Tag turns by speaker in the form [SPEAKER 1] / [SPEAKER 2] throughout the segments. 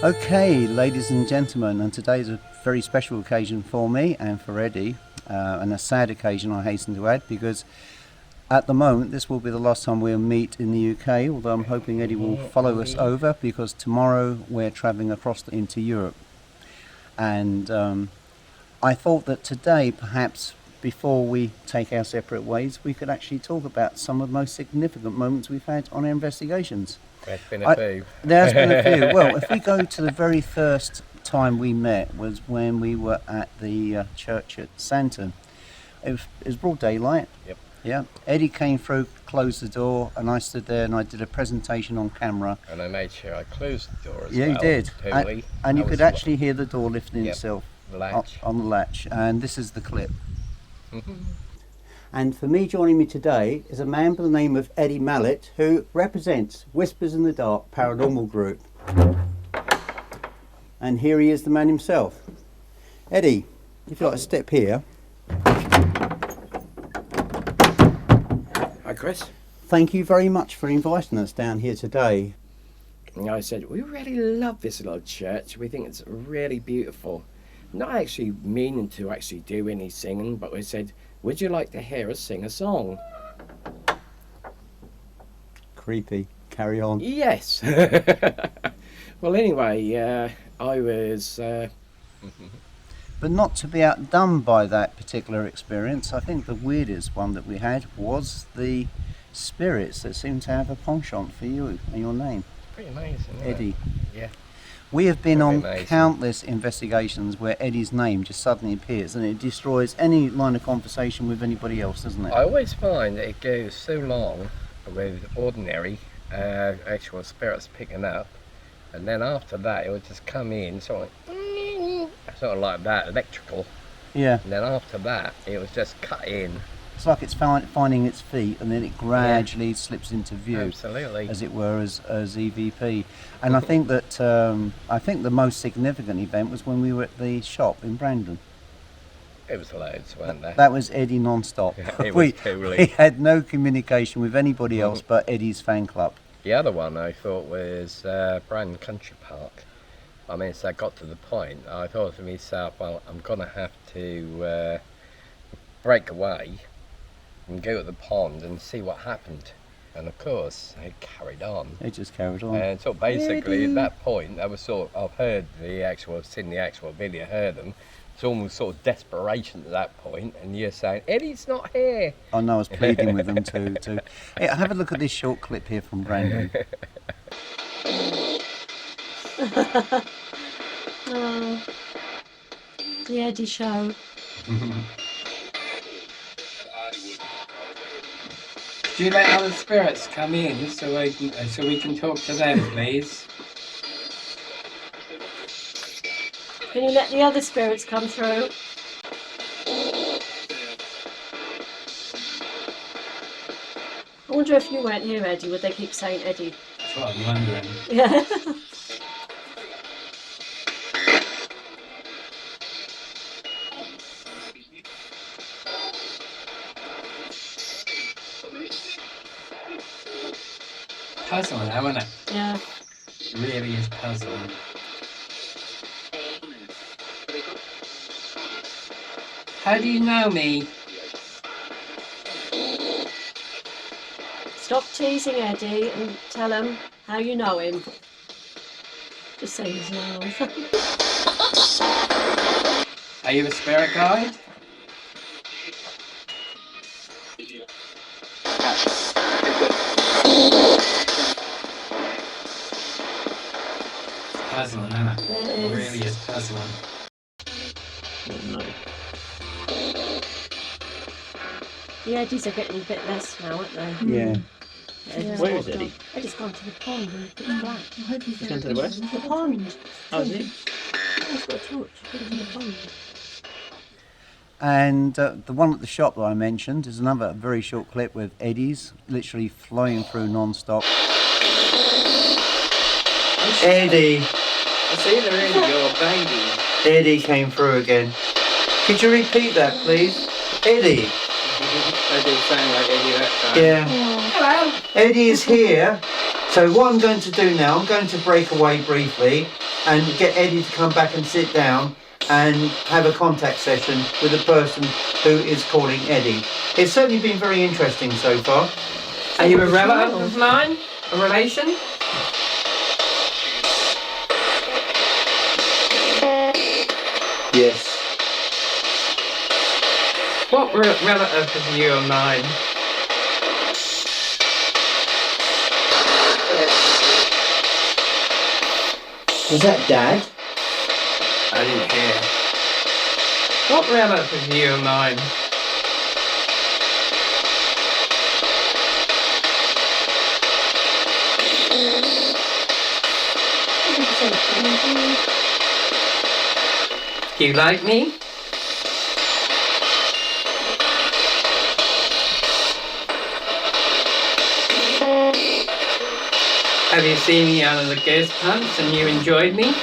[SPEAKER 1] Okay, ladies and gentlemen, and today's a very special occasion for me and for Eddie, and a sad occasion, I hasten to add, because at the moment this will be the last time we'll meet in the UK, although I'm hoping Eddie will follow us over, because tomorrow we're travelling across into Europe. And I thought that today, perhaps before we take our separate ways, we could actually talk about some of the most significant moments we've had on our investigations.
[SPEAKER 2] There's been a few.
[SPEAKER 1] There's been a few. Well, if we go to the very first time we met was when we were at the church at Sandton. It was broad daylight.
[SPEAKER 2] Yep.
[SPEAKER 1] Yeah. Eddie came through, closed the door, and I stood there and I did a presentation on camera.
[SPEAKER 2] And I made sure I closed the door as well.
[SPEAKER 1] Yeah, you did.
[SPEAKER 2] Totally.
[SPEAKER 1] And you could actually hear the door lifting itself
[SPEAKER 2] the latch.
[SPEAKER 1] on the latch. And this is the clip. And for me, joining me today is a man by the name of Eddie Mallett, who represents Whispers in the Dark Paranormal Group. And here he is, the man himself. Eddie, if you'd like to step here.
[SPEAKER 3] Hi, Chris.
[SPEAKER 1] Thank you very much for inviting us down here today.
[SPEAKER 3] And I said, we really love this little church. We think it's really beautiful. Not actually meaning to actually do any singing, but we said, would you like to hear us sing a song?
[SPEAKER 1] Creepy. Carry on.
[SPEAKER 3] Yes. Well, anyway, I was...
[SPEAKER 1] But not to be outdone by that particular experience, I think the weirdest one that we had was the spirits that seemed to have a penchant for you and your name.
[SPEAKER 2] Pretty amazing, isn't
[SPEAKER 1] Eddie.
[SPEAKER 2] it? Yeah.
[SPEAKER 1] We have been on
[SPEAKER 2] amazing.
[SPEAKER 1] countless investigations where Eddie's name just suddenly appears and it destroys any line of conversation with anybody else, doesn't it?
[SPEAKER 2] I always find that it goes so long with ordinary actual spirits picking up, and then after that it would just come in sort of like that, electrical.
[SPEAKER 1] Yeah.
[SPEAKER 2] And then after that it was just cut in.
[SPEAKER 1] It's like it's finding its feet and then it gradually slips into view.
[SPEAKER 2] Absolutely.
[SPEAKER 1] As it were, as EVP. And I think that the most significant event was when we were at the shop in Brandon.
[SPEAKER 2] It was loads, weren't there?
[SPEAKER 1] That was Eddie non-stop.
[SPEAKER 2] It was totally.
[SPEAKER 1] We had no communication with anybody else but Eddie's fan club.
[SPEAKER 2] The other one I thought was Brandon Country Park. I mean, so I got to the point, I thought to myself, well, I'm going to have to break away and go to the pond and see what happened. And of course, it carried on.
[SPEAKER 1] It just carried on.
[SPEAKER 2] And so basically, at that point, I was I've heard seen the actual video, heard them. It's almost sort of desperation at that point, and you're saying, Eddie's not here.
[SPEAKER 1] I know, I was pleading with them too. Hey, have a look at this short clip here from Brandon.
[SPEAKER 4] Oh, the Eddie show.
[SPEAKER 5] Do you let other spirits come in so we can talk to them, please?
[SPEAKER 4] Can you let the other spirits come through? I wonder if you weren't here, Eddie, would they keep saying Eddie?
[SPEAKER 5] That's what I'm wondering.
[SPEAKER 4] Yeah.
[SPEAKER 5] Puzzling, isn't it?
[SPEAKER 4] Yeah.
[SPEAKER 5] It really is puzzling. How do you know me?
[SPEAKER 4] Stop teasing Eddie and tell him how you know him. Just say his name.
[SPEAKER 5] Are you a spirit guide? Puzzling, isn't it? It really is puzzling.
[SPEAKER 4] No. The Eddies are getting a bit less now, aren't they?
[SPEAKER 1] Yeah.
[SPEAKER 4] Eddie's
[SPEAKER 6] Where is
[SPEAKER 4] gone-
[SPEAKER 6] Eddie?
[SPEAKER 4] Eddie's gone to the pond and it's black.
[SPEAKER 6] He's gone to the west?
[SPEAKER 4] The pond.
[SPEAKER 6] Oh, is he?
[SPEAKER 4] He's got a torch. Put it in the pond.
[SPEAKER 1] And the one at the shop that I mentioned is another very short clip with Eddie's literally flying through non-stop. Eddie!
[SPEAKER 5] It's either Eddie or baby.
[SPEAKER 1] Eddie came through again. Could you repeat that, please? Eddie!
[SPEAKER 5] They do sound like Eddie that time.
[SPEAKER 1] Yeah.
[SPEAKER 5] Hello!
[SPEAKER 1] Eddie is here. So what I'm going to do now, I'm going to break away briefly. and get Eddie to come back and sit down and have a contact session with the person who is calling Eddie. It's certainly been very interesting so far.
[SPEAKER 5] Are you a relative of mine? A relation?
[SPEAKER 1] Yes.
[SPEAKER 5] What relative of you of mine?
[SPEAKER 1] Was that Dad?
[SPEAKER 5] I didn't hear. What relative of you of mine? Do you like me? Have you seen me out of the ghost pants and you enjoyed me?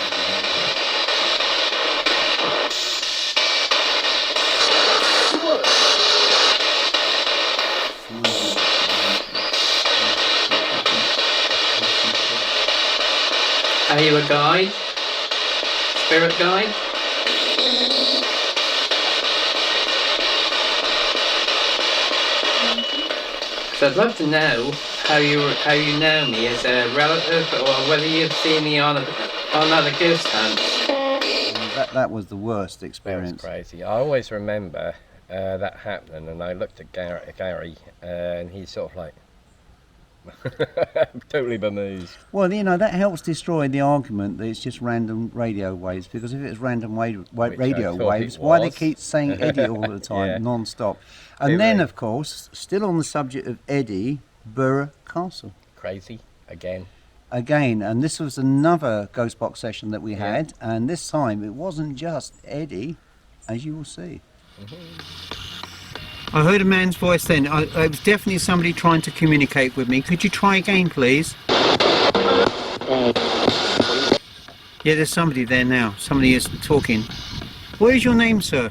[SPEAKER 5] Are you a guide? Spirit guide? So I'd love to know how you know me as a relative, or whether you've seen me on other ghost hunts.
[SPEAKER 1] That was the worst
[SPEAKER 2] That was
[SPEAKER 1] experience.
[SPEAKER 2] crazy. I always remember that happening, and I looked at Gary, and he's sort of like totally bemused.
[SPEAKER 1] Well, you know, that helps destroy the argument that it's just random radio waves, because if it was random radio
[SPEAKER 2] thought
[SPEAKER 1] waves,
[SPEAKER 2] it
[SPEAKER 1] why they
[SPEAKER 2] was.
[SPEAKER 1] keep saying Eddie all the time,
[SPEAKER 2] Yeah.
[SPEAKER 1] non-stop? And
[SPEAKER 2] Too
[SPEAKER 1] then,
[SPEAKER 2] right.
[SPEAKER 1] of course, still on the subject of Eddie, Borough Castle.
[SPEAKER 2] Crazy again.
[SPEAKER 1] Again, and this was another ghost box session that we
[SPEAKER 2] Yeah.
[SPEAKER 1] had, and this time it wasn't just Eddie, as you will see. I heard a man's voice then. It was definitely somebody trying to communicate with me. Could you try again, please? Yeah, there's somebody there now. Somebody is talking. What is your name, sir?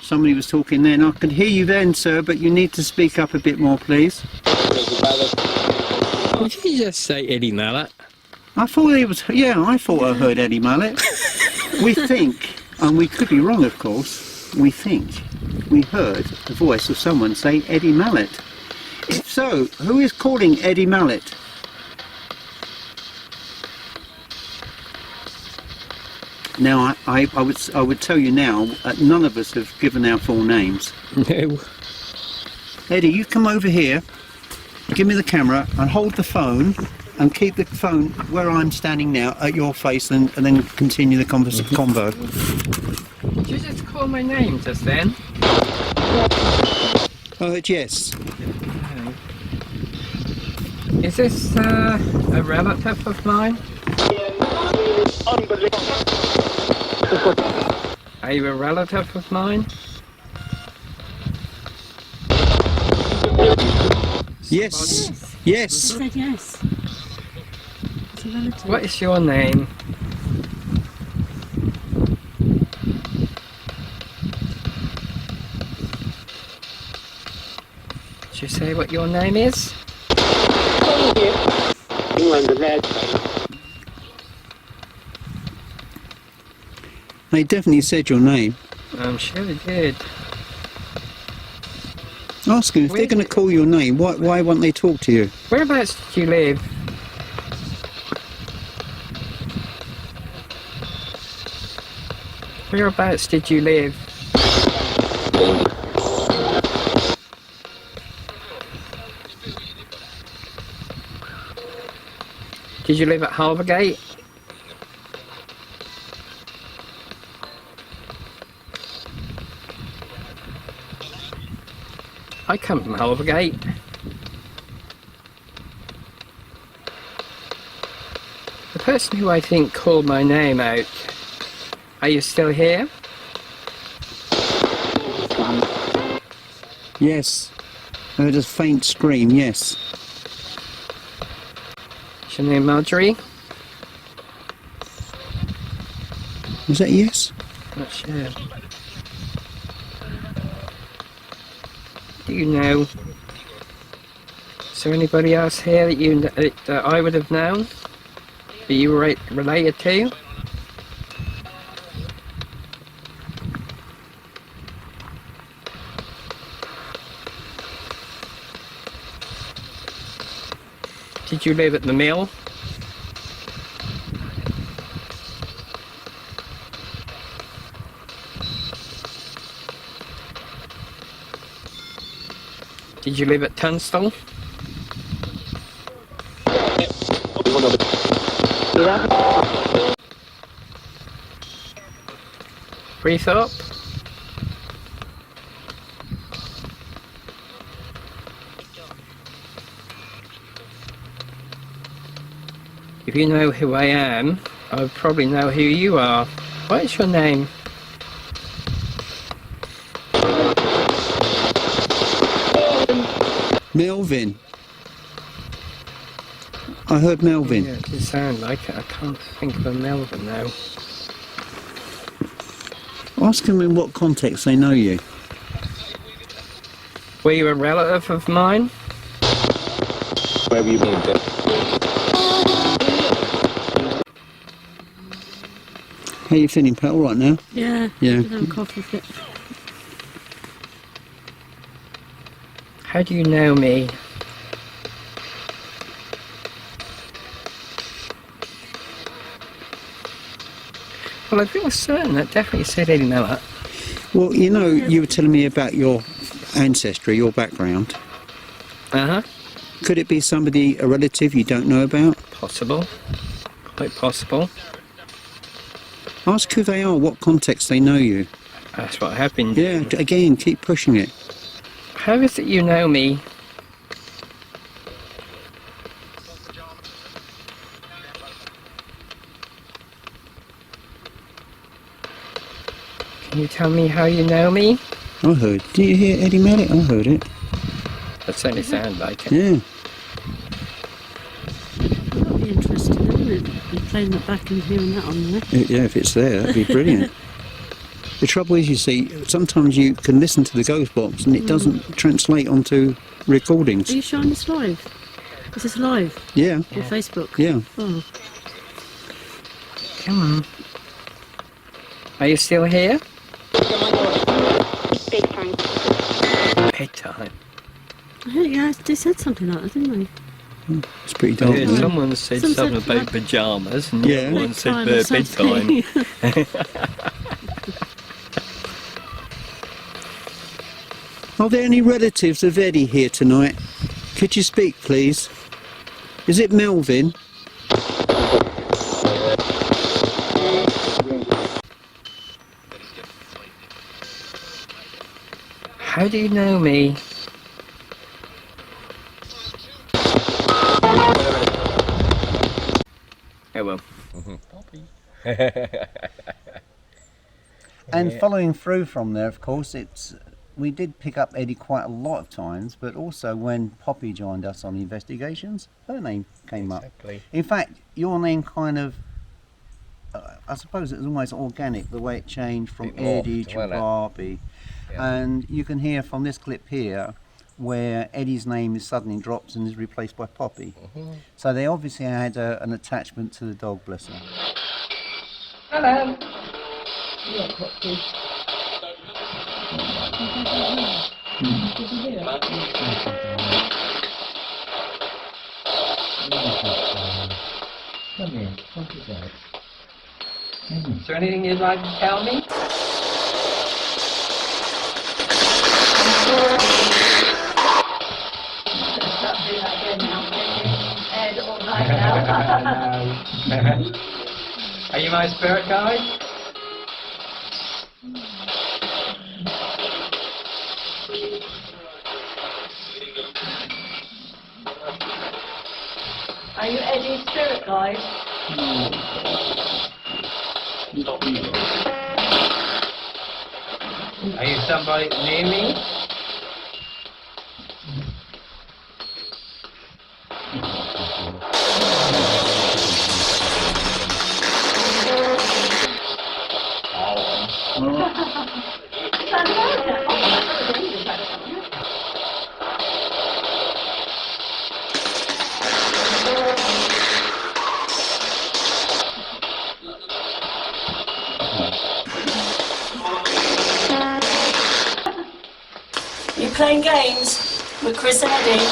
[SPEAKER 1] Somebody was talking then. I could hear you then, sir, but you need to speak up a bit more, please.
[SPEAKER 7] Did you just say Eddie Mallett?
[SPEAKER 1] I thought it was, yeah, I thought I heard Eddie Mallett. We think, and we could be wrong of course, we think we heard the voice of someone say Eddie Mallett. If so, who is calling Eddie Mallett? Now, I would tell you now, none of us have given our full names.
[SPEAKER 7] No.
[SPEAKER 1] Eddie, you come over here, give me the camera and hold the phone and keep the phone where I'm standing now at your face and then continue the convo.
[SPEAKER 5] Did you just call my name just then?
[SPEAKER 1] Yes.
[SPEAKER 5] Is this a relative of mine? Are you a relative of mine?
[SPEAKER 1] Yes. Yes.
[SPEAKER 4] Said yes. It's a relative.
[SPEAKER 5] What is your name? Did you say what your name is?
[SPEAKER 1] They definitely said your name.
[SPEAKER 5] I'm sure they did.
[SPEAKER 1] Ask them if they're going to call your name. Why won't they talk to you?
[SPEAKER 5] Whereabouts did you live? Whereabouts did you live? Did you live at Harbourgate? I come from Harbourgate. The person who I think called my name out, are you still here?
[SPEAKER 1] Yes. I heard a faint scream, yes.
[SPEAKER 5] Is your name Marjorie?
[SPEAKER 1] Was that yes?
[SPEAKER 5] Not sure. do you know? Is there anybody else here that that I would have known? That you were related to? Did you live at the mill? Did you live at Tunstall? Freethorpe? If you know who I am, I would probably know who you are. What is your name?
[SPEAKER 1] Melvin. I heard Melvin.
[SPEAKER 5] Yeah, it did sound like it. I can't think of a Melvin now.
[SPEAKER 1] Ask them in what context they know you.
[SPEAKER 5] Were you a relative of mine?
[SPEAKER 8] Where have you been, Dick?
[SPEAKER 1] How you feeling, Pat? All right now?
[SPEAKER 4] Yeah.
[SPEAKER 1] Yeah.
[SPEAKER 4] I have a cough with it.
[SPEAKER 5] How do you know me? Well, I feel certain that definitely said Eddie Mallett.
[SPEAKER 1] Well, you know, you were telling me about your ancestry, your background.
[SPEAKER 5] Uh-huh.
[SPEAKER 1] Could it be somebody, a relative you don't know about?
[SPEAKER 5] Possible. Quite possible.
[SPEAKER 1] Ask who they are, what context they know you.
[SPEAKER 5] That's what I have been
[SPEAKER 1] Yeah,
[SPEAKER 5] doing.
[SPEAKER 1] again, keep pushing it.
[SPEAKER 5] How is it you know me? Can you tell me how you know me?
[SPEAKER 1] I heard. Did you hear Eddie Mallett? I heard it.
[SPEAKER 5] That certainly sounds like it.
[SPEAKER 1] Yeah.
[SPEAKER 4] That'd be interesting, wouldn't it? Be playing that back and hearing that on there.
[SPEAKER 1] Yeah, if it's there, that'd be brilliant. The trouble is, you see, sometimes you can listen to the ghost box and it doesn't translate onto recordings.
[SPEAKER 4] Are you showing this live? Is this live
[SPEAKER 1] Yeah,
[SPEAKER 4] on Facebook?
[SPEAKER 1] yeah.
[SPEAKER 4] Oh,
[SPEAKER 5] Come on. Are you still here? Bedtime.
[SPEAKER 4] I think, yeah, they said something like that, didn't they?
[SPEAKER 1] It's pretty
[SPEAKER 5] I
[SPEAKER 1] dark.
[SPEAKER 5] heard
[SPEAKER 1] now.
[SPEAKER 5] someone said
[SPEAKER 4] Some
[SPEAKER 5] something
[SPEAKER 4] said
[SPEAKER 5] about
[SPEAKER 4] like-
[SPEAKER 5] pyjamas and
[SPEAKER 1] Yeah.
[SPEAKER 5] the other one said
[SPEAKER 4] Bedtime or something.
[SPEAKER 5] bedtime.
[SPEAKER 1] Are there any relatives of Eddie here tonight? Could you speak, please? Is it Melvin?
[SPEAKER 5] How do you know me? Oh well.
[SPEAKER 1] And
[SPEAKER 2] Yeah.
[SPEAKER 1] following through from there, of course, we did pick up Eddie quite a lot of times, but also when Poppy joined us on investigations, her name came up.
[SPEAKER 2] Exactly.
[SPEAKER 1] In fact, your name kind of, I suppose it was almost organic, the way it changed from
[SPEAKER 2] It morphed,
[SPEAKER 1] Eddie to
[SPEAKER 2] wasn't it?
[SPEAKER 1] Barbie.
[SPEAKER 2] Yeah.
[SPEAKER 1] And you can hear from this clip here where Eddie's name is suddenly drops and is replaced by Poppy.
[SPEAKER 2] Mm-hmm.
[SPEAKER 1] So they obviously had an attachment to the dog, bless her.
[SPEAKER 5] Hello. Is there anything you'd like to tell me? Are you my spirit guide?
[SPEAKER 4] Are you Eddie's spirit guide?
[SPEAKER 5] Are you somebody near me?
[SPEAKER 4] You playing games with Chris and Eddie?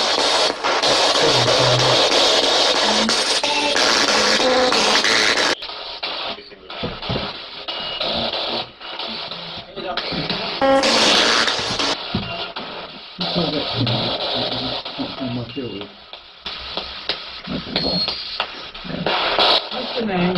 [SPEAKER 5] What's the name?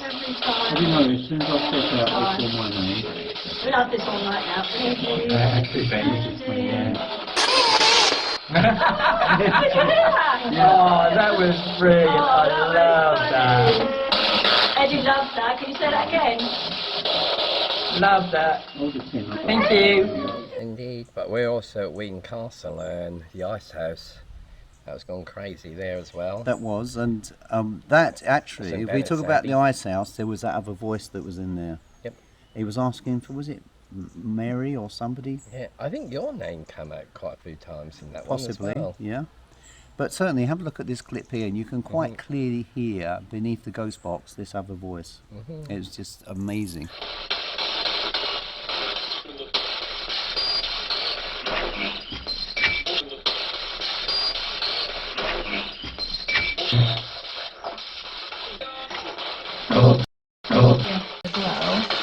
[SPEAKER 4] Every time.
[SPEAKER 1] Have you noticed, as soon as I step out before my name,
[SPEAKER 4] We have this all night now. Eddie.
[SPEAKER 5] Oh, that was brilliant. I love that.
[SPEAKER 4] Eddie loves that. Can you say that again?
[SPEAKER 5] Love that.
[SPEAKER 1] hold it in.
[SPEAKER 5] Thank you.
[SPEAKER 2] Indeed, but we're also at Wheaton Castle and the ice house. That was gone crazy there as well.
[SPEAKER 1] That was, and that actually,
[SPEAKER 2] St.
[SPEAKER 1] if we talk
[SPEAKER 2] Bennett's
[SPEAKER 1] about
[SPEAKER 2] Abbey.
[SPEAKER 1] the ice house, there was that other voice that was in there.
[SPEAKER 2] Yep.
[SPEAKER 1] He was asking for, was it Mary or somebody?
[SPEAKER 2] Yeah, I think your name came out quite a few times in that
[SPEAKER 1] Possibly,
[SPEAKER 2] one as well.
[SPEAKER 1] yeah. But certainly, have a look at this clip here, and you can quite clearly hear beneath the ghost box this other voice. It was just amazing.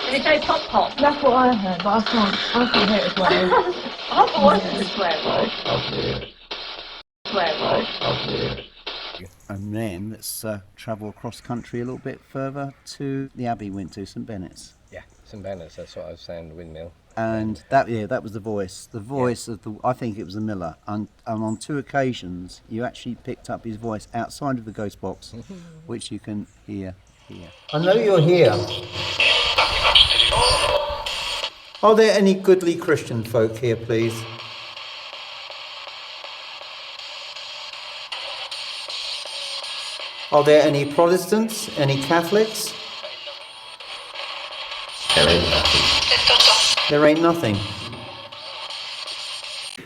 [SPEAKER 4] Did it go pop pop?
[SPEAKER 9] That's what I heard, but I can't hear it as well.
[SPEAKER 4] I thought it was a swear word. Swear word.
[SPEAKER 1] And then let's travel across country a little bit further to the Abbey we went to, St Bennett's.
[SPEAKER 2] Yeah, St. Bennett's, that's what I was saying, the windmill.
[SPEAKER 1] And that was the voice of the, I think it was the miller, and on 2 occasions you actually picked up his voice outside of the ghost box, which you can hear here. I know you're here. Are there any goodly Christian folk here, please? Are there any Protestants, any Catholics? There ain't nothing. There ain't nothing.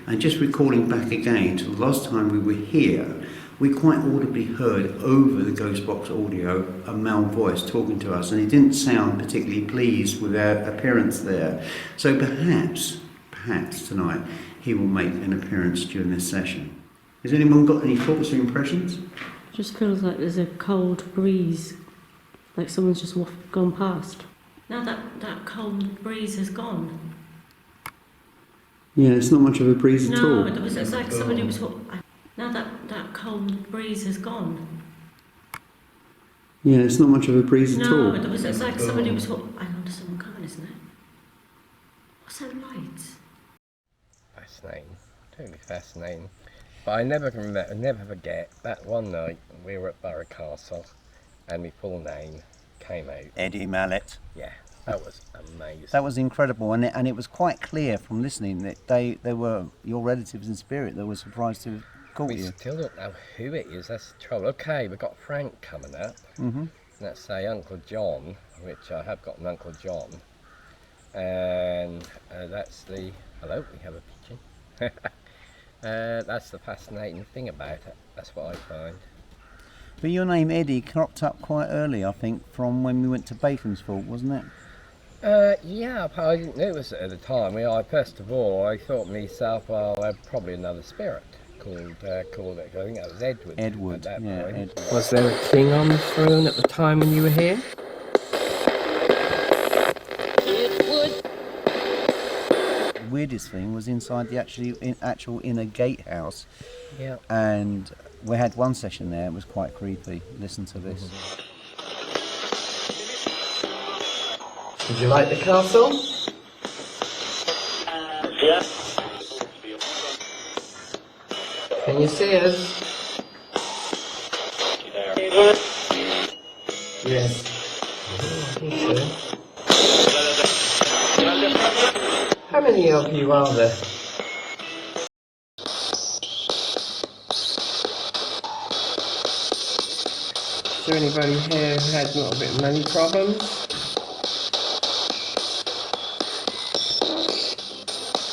[SPEAKER 1] And just recalling back again to the last time we were here, we quite audibly heard over the ghost box audio a male voice talking to us, and he didn't sound particularly pleased with our appearance there. So perhaps tonight he will make an appearance during this session. Has anyone got any thoughts or impressions?
[SPEAKER 6] Just feels like there's a cold breeze, like someone's just gone past. Now that cold breeze has gone.
[SPEAKER 1] Yeah, it's not much of a breeze at all.
[SPEAKER 6] No, it's like somebody was. Now that cold breeze has gone.
[SPEAKER 1] Yeah, it's not much of a breeze at all.
[SPEAKER 6] No, it's like somebody was. I know there's someone coming, isn't it? What's that lights?
[SPEAKER 2] Fascinating, totally fascinating. But I never forget that one night we were at Borough Castle and my full name came out.
[SPEAKER 1] Eddie Mallett.
[SPEAKER 2] Yeah, that was amazing.
[SPEAKER 1] That was incredible, and it was quite clear from listening that they were your relatives in spirit that were surprised to have caught
[SPEAKER 2] We
[SPEAKER 1] you.
[SPEAKER 2] still don't know who it is, that's the trouble. Okay, we've got Frank coming up. Let's say Uncle John, which I have got an Uncle John. And that's the... Hello, we have a pigeon. That's the fascinating thing about it. That's what I find.
[SPEAKER 1] But your name Eddie cropped up quite early, I think, from when we went to Baconsfield, wasn't it?
[SPEAKER 2] Yeah, I didn't know it was at the time. First of all, I thought myself, well, probably another spirit called I think that was Edward.
[SPEAKER 1] Edward,
[SPEAKER 2] at that
[SPEAKER 1] yeah,
[SPEAKER 2] point.
[SPEAKER 1] Edward.
[SPEAKER 5] Was there a king on the throne at the time when you were here?
[SPEAKER 1] The weirdest thing was inside the actual inner gatehouse,
[SPEAKER 2] Yeah.
[SPEAKER 1] and we had one session there. It was quite creepy. Listen to this.
[SPEAKER 5] Did you like the castle?
[SPEAKER 8] Yeah.
[SPEAKER 5] Can you see us? Yes. I think so. How many of you are there? Is there anybody here who has a little bit of money problems?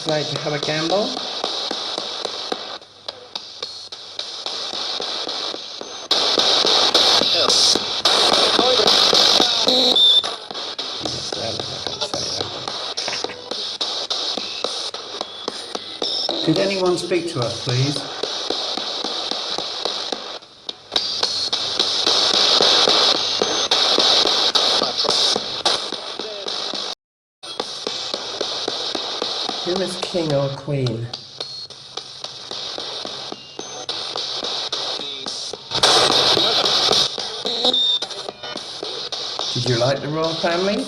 [SPEAKER 5] Like to have a gamble?
[SPEAKER 1] Could anyone speak to us, please?
[SPEAKER 3] Who is king or queen? Did you like the royal family?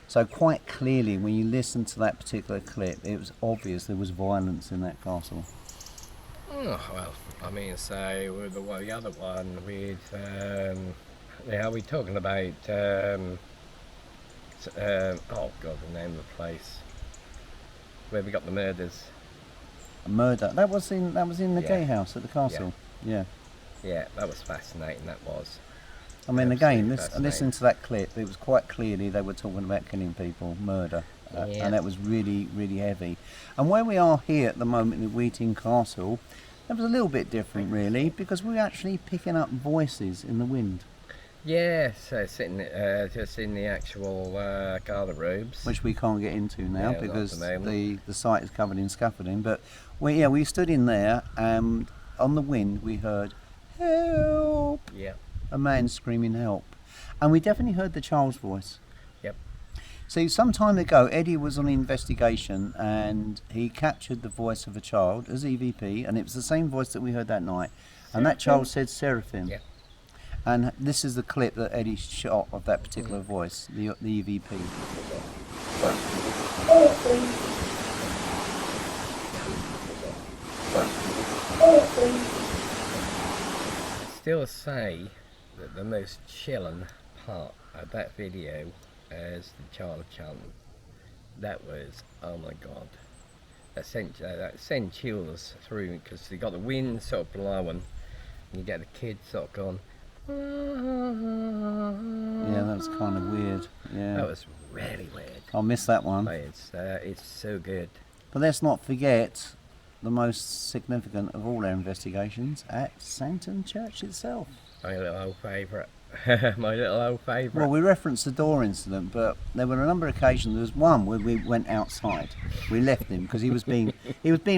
[SPEAKER 1] So quite clearly, when you listen to that particular clip, it was obvious there was violence in that castle.
[SPEAKER 2] Oh, well, I mean, so with the other one with, are we talking about, oh God, the name of the place where we got the murders.
[SPEAKER 1] A murder. That was in the
[SPEAKER 2] Yeah.
[SPEAKER 1] gatehouse at the castle. Yeah.
[SPEAKER 2] Yeah, that was fascinating, that was.
[SPEAKER 1] I mean,
[SPEAKER 2] Absolutely
[SPEAKER 1] again,
[SPEAKER 2] fascinating.
[SPEAKER 1] listen to that clip. It was quite clearly they were talking about killing people, murder,
[SPEAKER 2] Yeah.
[SPEAKER 1] and that was really, really heavy. And where we are here at the moment in Wheating Castle, that was a little bit different, really, because we're actually picking up voices in the wind,
[SPEAKER 2] Yeah, so sitting just in the actual garderobes.
[SPEAKER 1] which we can't get into now
[SPEAKER 2] Yeah, not at
[SPEAKER 1] because
[SPEAKER 2] the moment.
[SPEAKER 1] the site is covered in scaffolding. But we stood in there, and on the wind we heard help.
[SPEAKER 2] Yeah.
[SPEAKER 1] A man screaming help, and we definitely heard the child's voice.
[SPEAKER 2] Yep.
[SPEAKER 1] See, some time ago Eddie was on investigation and he captured the voice of a child as EVP, and it was the same voice that we heard that night, and that child said Seraphim.
[SPEAKER 2] Yep.
[SPEAKER 1] And this is the clip that Eddie shot of that particular voice, the EVP.
[SPEAKER 2] Still say that the most chilling part of that video is the child chanting. That was, oh my God, that sent chills through, because you got the wind sort of blowing and you get the kids sort of going.
[SPEAKER 1] Yeah, that was kind of weird. Yeah,
[SPEAKER 2] That was really weird.
[SPEAKER 1] I'll miss that one.
[SPEAKER 2] But it's so good.
[SPEAKER 1] But let's not forget the most significant of all our investigations at Sandton Church itself.
[SPEAKER 2] My little old favourite. My little old favourite.
[SPEAKER 1] Well, we referenced the door incident, but there were a number of occasions. There was one where we went outside. We left him because he was being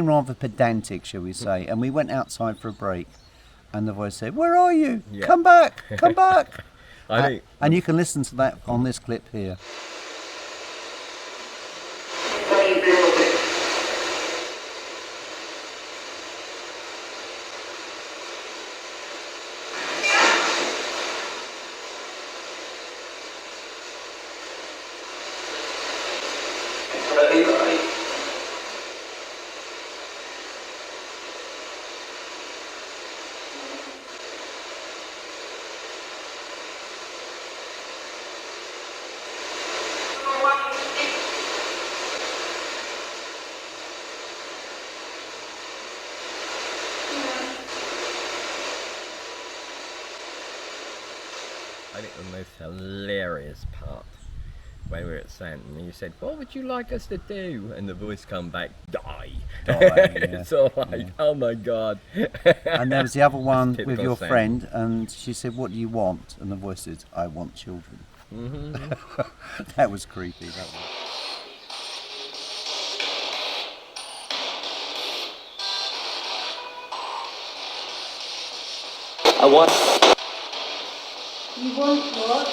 [SPEAKER 1] rather pedantic, shall we say, and we went outside for a break. And the voice said, "Where are you?
[SPEAKER 2] Yeah.
[SPEAKER 1] Come back! Come back!"
[SPEAKER 2] I think
[SPEAKER 1] And you can listen to that on this clip here.
[SPEAKER 2] I think the most hilarious part when we were at Sandton, you said, "What would you like us to do?" And the voice come back, "Die."
[SPEAKER 1] Yeah.
[SPEAKER 2] So like, oh my God.
[SPEAKER 1] And there was the other one
[SPEAKER 2] That's
[SPEAKER 1] with
[SPEAKER 2] typical
[SPEAKER 1] your
[SPEAKER 2] Sandton.
[SPEAKER 1] friend, and she said, "What do you want?" And the voice said, "I want children." That was creepy. That was.
[SPEAKER 8] I want.
[SPEAKER 4] You want what?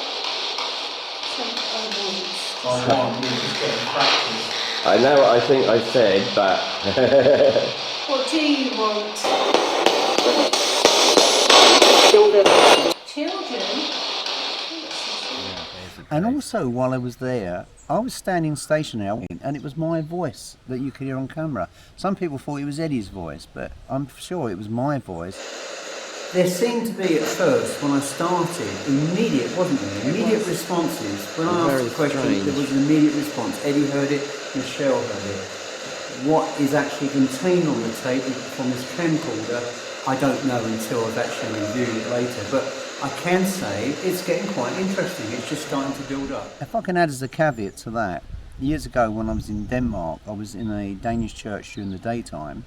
[SPEAKER 8] I know what I think I said, but
[SPEAKER 4] What do you want? Children?
[SPEAKER 1] And also, while I was there, I was standing stationary, and it was my voice that you could hear on camera. Some people thought it was Eddie's voice, but I'm sure it was my voice. There seemed to be at first, when I started, immediate responses. When I asked the question, there was an immediate response. Eddie heard it, Michelle heard it. What is actually contained on the tape from this camcorder, I don't know until I've actually reviewed it later. But I can say it's getting quite interesting. It's just starting to build up. If I can add as a caveat to that, years ago when I was in Denmark, I was in a Danish church during the daytime,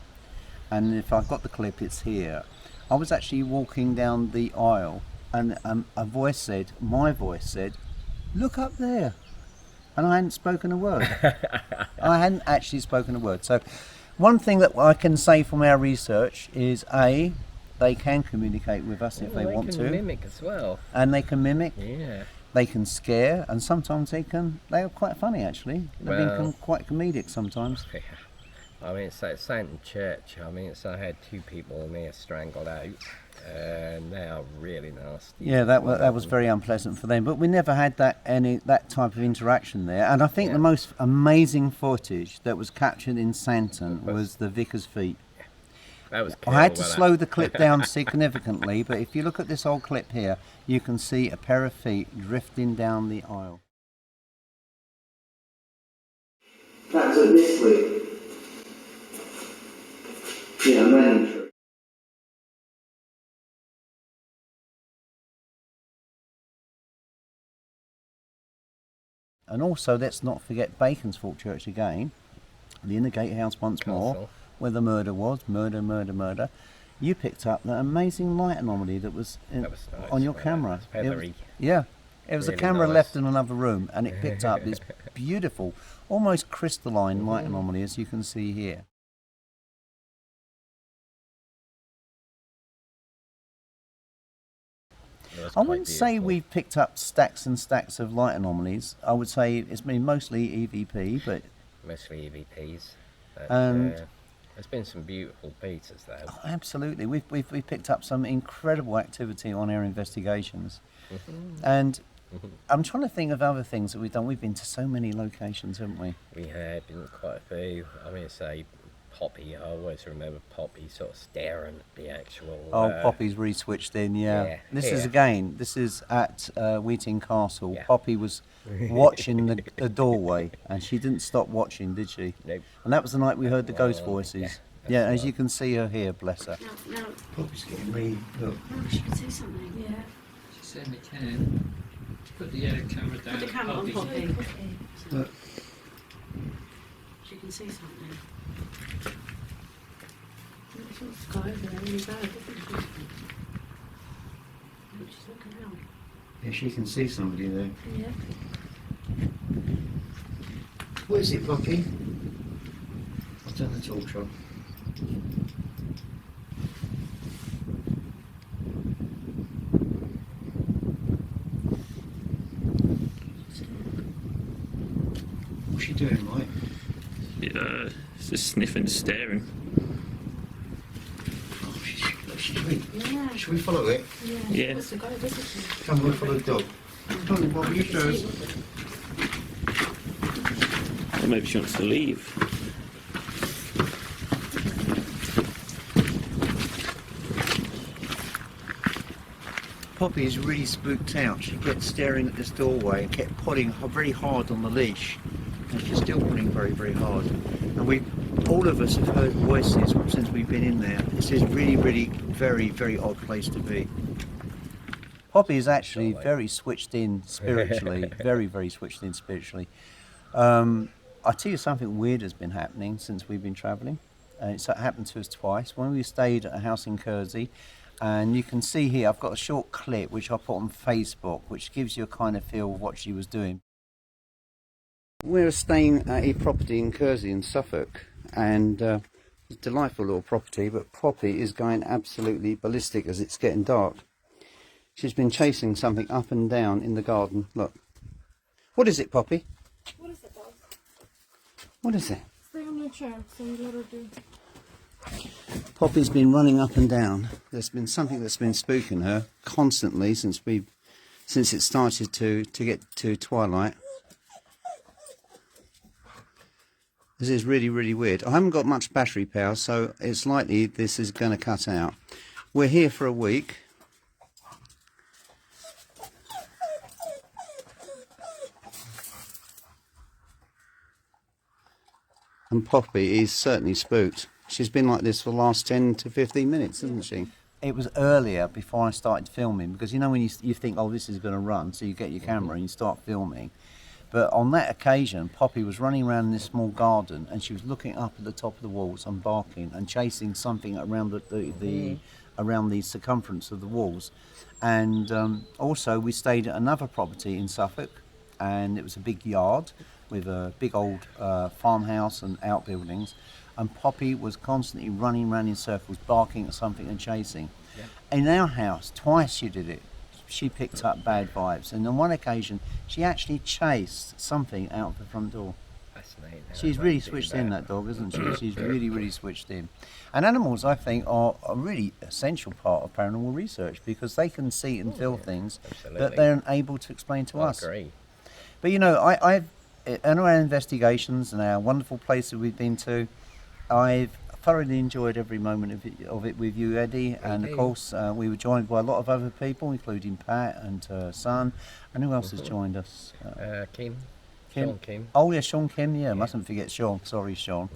[SPEAKER 1] and if I've got the clip, it's here. I was actually walking down the aisle and my voice said, "Look up there," and I hadn't spoken a word. I hadn't actually spoken a word. So, one thing that I can say from our research is they can communicate with us if they want to.
[SPEAKER 2] They can mimic as well.
[SPEAKER 1] And they can mimic.
[SPEAKER 2] Yeah.
[SPEAKER 1] They can scare, and sometimes they are quite funny actually. They become quite comedic sometimes.
[SPEAKER 2] Yeah. I mean, it's like Sandton Church. I mean, I had 2 people in there strangled out, and they are really nasty.
[SPEAKER 1] Yeah, that was very unpleasant for them. But we never had that type of interaction there. And I think the most amazing footage that was captured in Sandton was the vicar's feet.
[SPEAKER 2] That was
[SPEAKER 1] I had to slow the clip down significantly, but if you look at this old clip here, you can see a pair of feet drifting down the aisle.
[SPEAKER 10] That's a mystery. Yeah, man.
[SPEAKER 1] And also, let's not forget Baconsford Church again, the Inner Gatehouse once more, where the murder was, murder. You picked up that amazing light anomaly that was,
[SPEAKER 2] nice,
[SPEAKER 1] on your camera. It was
[SPEAKER 2] really
[SPEAKER 1] a camera
[SPEAKER 2] nice.
[SPEAKER 1] left in another room, and it picked up this beautiful, almost crystalline light anomaly, as you can see here. I wouldn't say we've picked up stacks and stacks of light anomalies. I would say it's been mostly EVP, but
[SPEAKER 2] mostly EVPs.
[SPEAKER 1] And
[SPEAKER 2] there's been some beautiful pieces though.
[SPEAKER 1] Oh, absolutely, we've picked up some incredible activity on our investigations, and I'm trying to think of other things that we've done. We've been to so many locations, haven't we?
[SPEAKER 2] We have been quite a few. I mean, say Poppy. I always remember Poppy sort of staring at the actual.
[SPEAKER 1] Poppy's re-switched in. Yeah. This is at Wheating Castle.
[SPEAKER 2] Yeah.
[SPEAKER 1] Poppy was watching the doorway, and she didn't stop watching, did she?
[SPEAKER 2] Nope.
[SPEAKER 1] And that was the night we heard the ghost voices. Yeah, as you can see her here, bless her.
[SPEAKER 6] No,
[SPEAKER 10] Poppy's getting really look.
[SPEAKER 6] she can see something. Yeah.
[SPEAKER 5] She certainly can. Put the camera down.
[SPEAKER 6] Put the camera on Poppy.
[SPEAKER 10] Look.
[SPEAKER 6] She can see something. She's got over there in the bag, isn't she? Look, she's looking around.
[SPEAKER 10] Yeah, she can see somebody there.
[SPEAKER 6] Yeah.
[SPEAKER 10] What is it, Poppy? I'll turn the torch on. What's she doing, Mike?
[SPEAKER 7] Just sniffing, staring.
[SPEAKER 10] Oh, she's weak.
[SPEAKER 6] Yeah.
[SPEAKER 10] Should we follow it?
[SPEAKER 7] Yeah.
[SPEAKER 6] What's the guy, isn't she?
[SPEAKER 10] Come, we'll follow the dog. Come on, Bobby, you first.
[SPEAKER 7] Or maybe she wants to leave.
[SPEAKER 10] Poppy is really spooked out. She kept staring at this doorway and kept pulling very hard on the leash. And she's still pulling very, very hard. And all of us have heard voices since we've been in there. This is really, really very, very odd place to be.
[SPEAKER 1] Poppy is actually very switched in spiritually, very, very switched in spiritually. I'll tell you something weird has been happening since we've been travelling. It's happened to us twice. When we stayed at a house in Kersey, and you can see here, I've got a short clip which I put on Facebook, which gives you a kind of feel of what she was doing. We're staying at a property in Kersey in Suffolk, and it's a delightful little property, but Poppy is going absolutely ballistic as it's getting dark. She's been chasing something up and down in the garden. Look. What is it, Poppy?
[SPEAKER 9] What is it, Bob?
[SPEAKER 1] What is it?
[SPEAKER 9] Stay on your chair, so you let her do.
[SPEAKER 1] Poppy's been running up and down. There's been something that's been spooking her constantly since it started to get to twilight. This is really, really weird. I haven't got much battery power, so it's likely this is going to cut out. We're here for a week. And Poppy is certainly spooked. She's been like this for the last 10 to 15 minutes, hasn't she? It was earlier before I started filming, because you know when you think, oh, this is going to run, so you get your camera and you start filming. But on that occasion, Poppy was running around in this small garden, and she was looking up at the top of the walls and barking and chasing something around around the circumference of the walls. And also we stayed at another property in Suffolk, and it was a big yard with a big old farmhouse and outbuildings, and Poppy was constantly running around in circles, barking at something and chasing. Yeah. In our house, twice she did it. She picked up bad vibes, and on one occasion she actually chased something out of the front door.
[SPEAKER 2] Fascinating.
[SPEAKER 1] She's really switched in, that dog, isn't she? She's really switched in. And animals, I think, are a really essential part of paranormal research, because they can see and feel things that they're unable to explain to us.
[SPEAKER 2] I agree.
[SPEAKER 1] But you know, I've in our investigations and our wonderful places we've been to, I've thoroughly enjoyed every moment of it with you, Eddie. And of course, we were joined by a lot of other people, including Pat and Son. And who else has joined us?
[SPEAKER 2] Kim.
[SPEAKER 1] Kim.
[SPEAKER 2] Sean Kim.
[SPEAKER 1] Oh yeah, Sean Kim. Yeah, mustn't forget Sean. Sorry, Sean.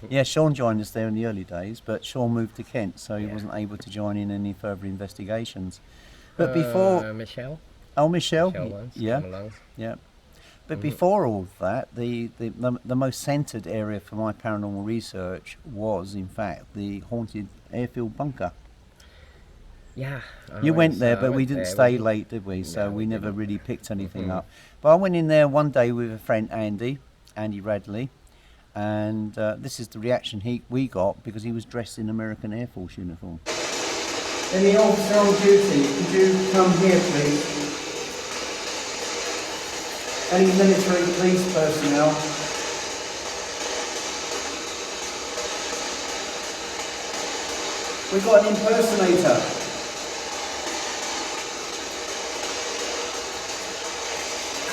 [SPEAKER 1] Yeah, Sean joined us there in the early days, but Sean moved to Kent, so he wasn't able to join in any further investigations. But before
[SPEAKER 2] Michelle.
[SPEAKER 1] Oh, Michelle.
[SPEAKER 2] Yeah.
[SPEAKER 1] Yeah. But before all of that, the most centred area for my paranormal research was, in fact, the haunted Airfield bunker.
[SPEAKER 2] Yeah.
[SPEAKER 1] You went there, but we didn't stay late, did we? So we never really picked anything up. But I went in there one day with a friend, Andy Radley, and this is the reaction we got, because he was dressed in American Air Force uniform. Any officer on duty, could you come here, please? Any military police personnel? We've got an impersonator.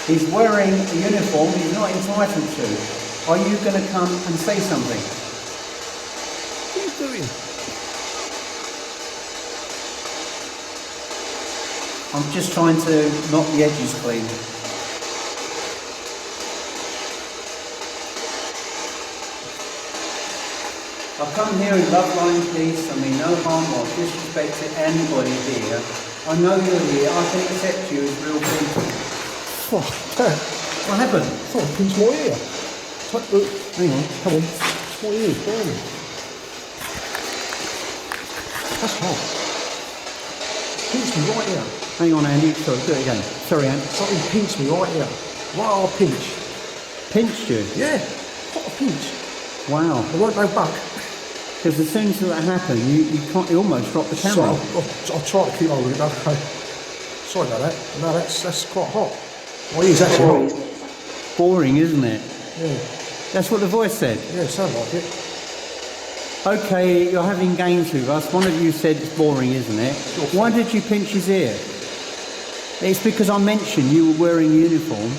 [SPEAKER 1] He's wearing a uniform he's not entitled to. Are you going to come and say something?
[SPEAKER 11] What are you doing?
[SPEAKER 1] I'm just trying to knock the edges clean. I've come here in love, line, peace. I mean no harm or disrespect to anybody here. I know you're here. I can accept you as real people.
[SPEAKER 11] Oh, Dad.
[SPEAKER 1] What happened?
[SPEAKER 11] Someone pinched my ear. Hang on, come on. My ear's burning. That's hot. Pinched me right here.
[SPEAKER 1] Hang on, Andy. Sorry, do it again. Sorry, Andy.
[SPEAKER 11] Something pinched me right here. Right hard pinch.
[SPEAKER 1] Pinched you?
[SPEAKER 11] Yeah, hot a pinch.
[SPEAKER 1] Wow.
[SPEAKER 11] There weren't no bug.
[SPEAKER 1] Because as soon as that happened, you almost dropped the camera.
[SPEAKER 11] So I'll try to keep hold of it. Okay. Sorry about that. No, that's quite hot. My ear's actually hot.
[SPEAKER 1] Boring, isn't it?
[SPEAKER 11] Yeah.
[SPEAKER 1] That's what the voice said?
[SPEAKER 11] Yeah, it sounded like it.
[SPEAKER 1] Okay, you're having games with us. One of you said it's boring, isn't it? Why did you pinch his ear? It's because I mentioned you were wearing a uniform.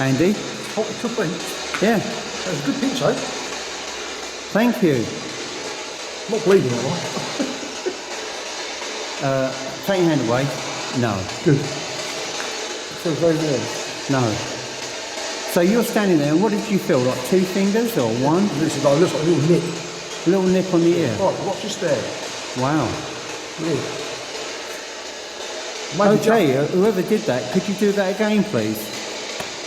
[SPEAKER 1] Andy?
[SPEAKER 11] Hot to pinch?
[SPEAKER 1] Yeah.
[SPEAKER 11] That was a good pinch, eh?
[SPEAKER 1] Thank you.
[SPEAKER 11] Not bleeding, am I?
[SPEAKER 1] Take your hand away. No.
[SPEAKER 11] Good. Feels very warm.
[SPEAKER 1] No. So you're standing there, and what did you feel? Like 2 fingers or one?
[SPEAKER 11] Looks like a little nip.
[SPEAKER 1] A little nip on the ear?
[SPEAKER 11] Right, just there.
[SPEAKER 1] Wow.
[SPEAKER 11] Yeah.
[SPEAKER 1] Okay, whoever did that, could you do that again, please?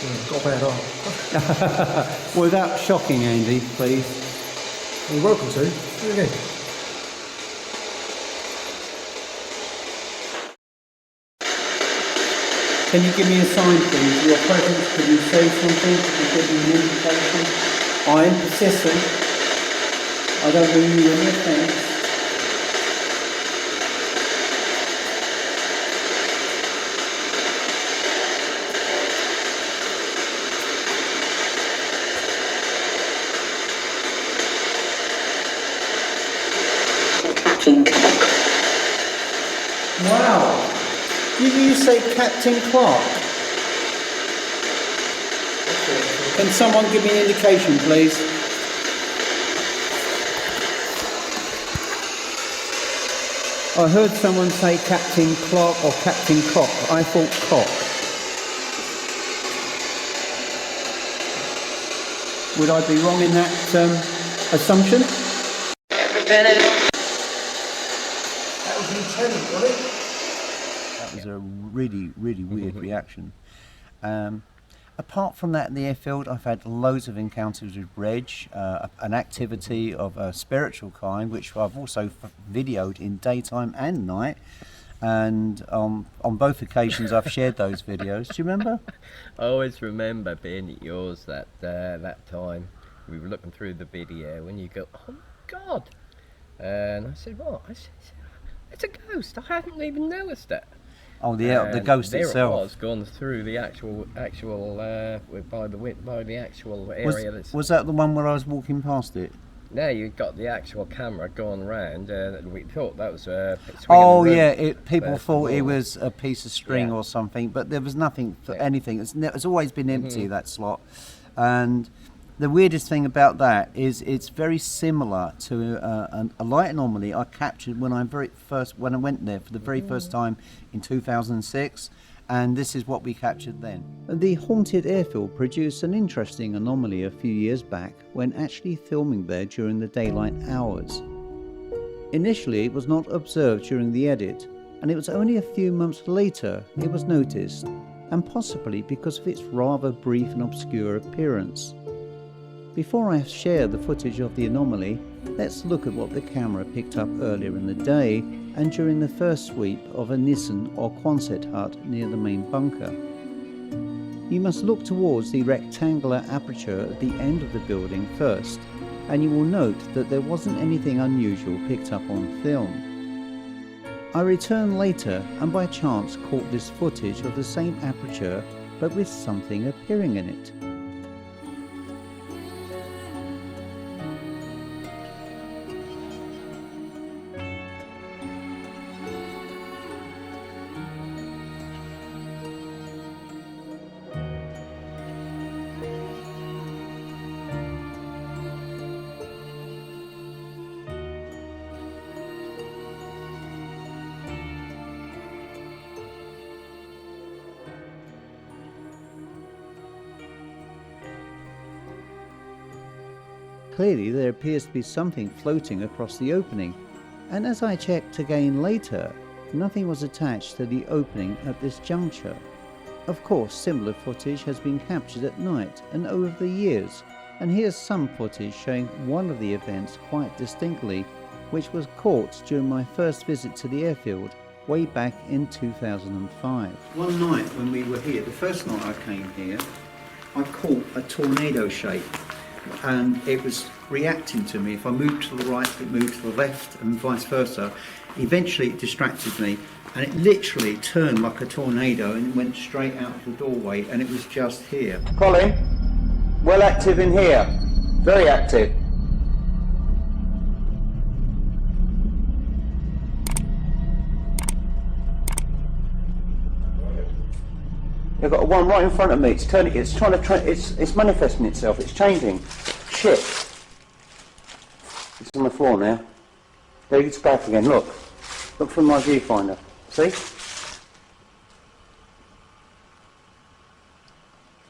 [SPEAKER 11] Yeah, got a bad heart.
[SPEAKER 1] Without shocking Andy, please.
[SPEAKER 11] You're welcome to. Do it again.
[SPEAKER 1] Can you give me a sign, please? Your presence, could you say something? Could you give me an indication? I am persistent. I don't mean you any offence. Wow. Did you say Captain Clark? Can someone give me an indication, please? I heard someone say Captain Clark or Captain Cock. I thought Cock. Would I be wrong in that assumption?
[SPEAKER 11] That was the lieutenant, wasn't it?
[SPEAKER 1] That was a really weird reaction. Apart from that, in the airfield, I've had loads of encounters with Reg, an activity of a spiritual kind, which I've also videoed in daytime and night. And on both occasions, I've shared those videos. Do you remember?
[SPEAKER 2] I always remember being at yours that time. We were looking through the video, and you go, "Oh my God!" And I said, "What?" I said, "It's a ghost. I hadn't even noticed it."
[SPEAKER 1] Oh, the ghost
[SPEAKER 2] there
[SPEAKER 1] itself.
[SPEAKER 2] It was gone through the actual by the actual area.
[SPEAKER 1] Was that the one where I was walking past it?
[SPEAKER 2] No, you got the actual camera going around, and we thought that was a
[SPEAKER 1] Oh yeah, people thought it was a piece of string or something, but there was nothing for anything. It's always been empty, that slot. And the weirdest thing about that is it's very similar to a light anomaly I captured when I went there for the very first time in 2006, and this is what we captured then. The haunted airfield produced an interesting anomaly a few years back when actually filming there during the daylight hours. Initially, it was not observed during the edit, and it was only a few months later it was noticed, and possibly because of its rather brief and obscure appearance. Before I share the footage of the anomaly, let's look at what the camera picked up earlier in the day and during the first sweep of a Nissen or Quonset hut near the main bunker. You must look towards the rectangular aperture at the end of the building first, and you will note that there wasn't anything unusual picked up on film. I returned later and by chance caught this footage of the same aperture but with something appearing in it. Clearly there appears to be something floating across the opening, and as I checked again later, nothing was attached to the opening at this juncture. Of course, similar footage has been captured at night and over the years, and here's some footage showing one of the events quite distinctly, which was caught during my first visit to the airfield way back in 2005. One night when we were here, the first night I came here, I caught a tornado shape. And it was reacting to me. If I moved to the right, it moved to the left, and vice versa. Eventually it distracted me, and it literally turned like a tornado and went straight out of the doorway, and it was just here.
[SPEAKER 8] Colin, well active in here. Very active. I've got one right in front of me. It's turning. It's it's manifesting itself. It's changing. Shit. It's on the floor now. There it's back again. Look from my viewfinder. See?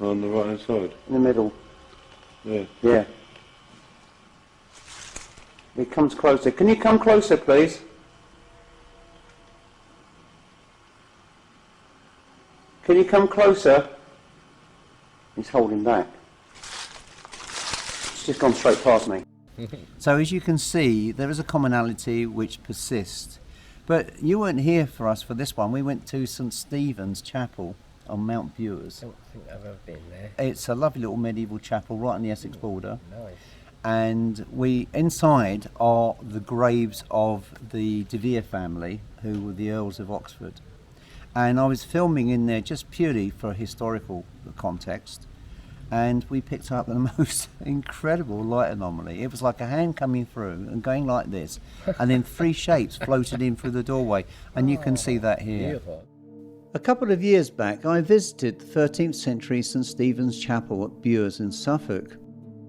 [SPEAKER 12] On the right hand side.
[SPEAKER 8] In the middle.
[SPEAKER 12] Yeah.
[SPEAKER 8] Yeah. It comes closer. Can you come closer, please? Can you come closer? He's holding back. It's just gone straight past me.
[SPEAKER 1] So as you can see, there is a commonality which persists. But you weren't here for us for this one. We went to St Stephen's Chapel on Mount Bures.
[SPEAKER 2] I don't think I've ever been there.
[SPEAKER 1] It's a lovely little medieval chapel right on the Essex border.
[SPEAKER 2] Nice.
[SPEAKER 1] And inside are the graves of the De Vere family, who were the Earls of Oxford. And I was filming in there just purely for historical context, and we picked up the most incredible light anomaly. It was like a hand coming through and going like this, and then three shapes floated in through the doorway, and you can see that here.
[SPEAKER 2] Beautiful.
[SPEAKER 1] A couple of years back, I visited the 13th century St Stephen's Chapel at Bures in Suffolk.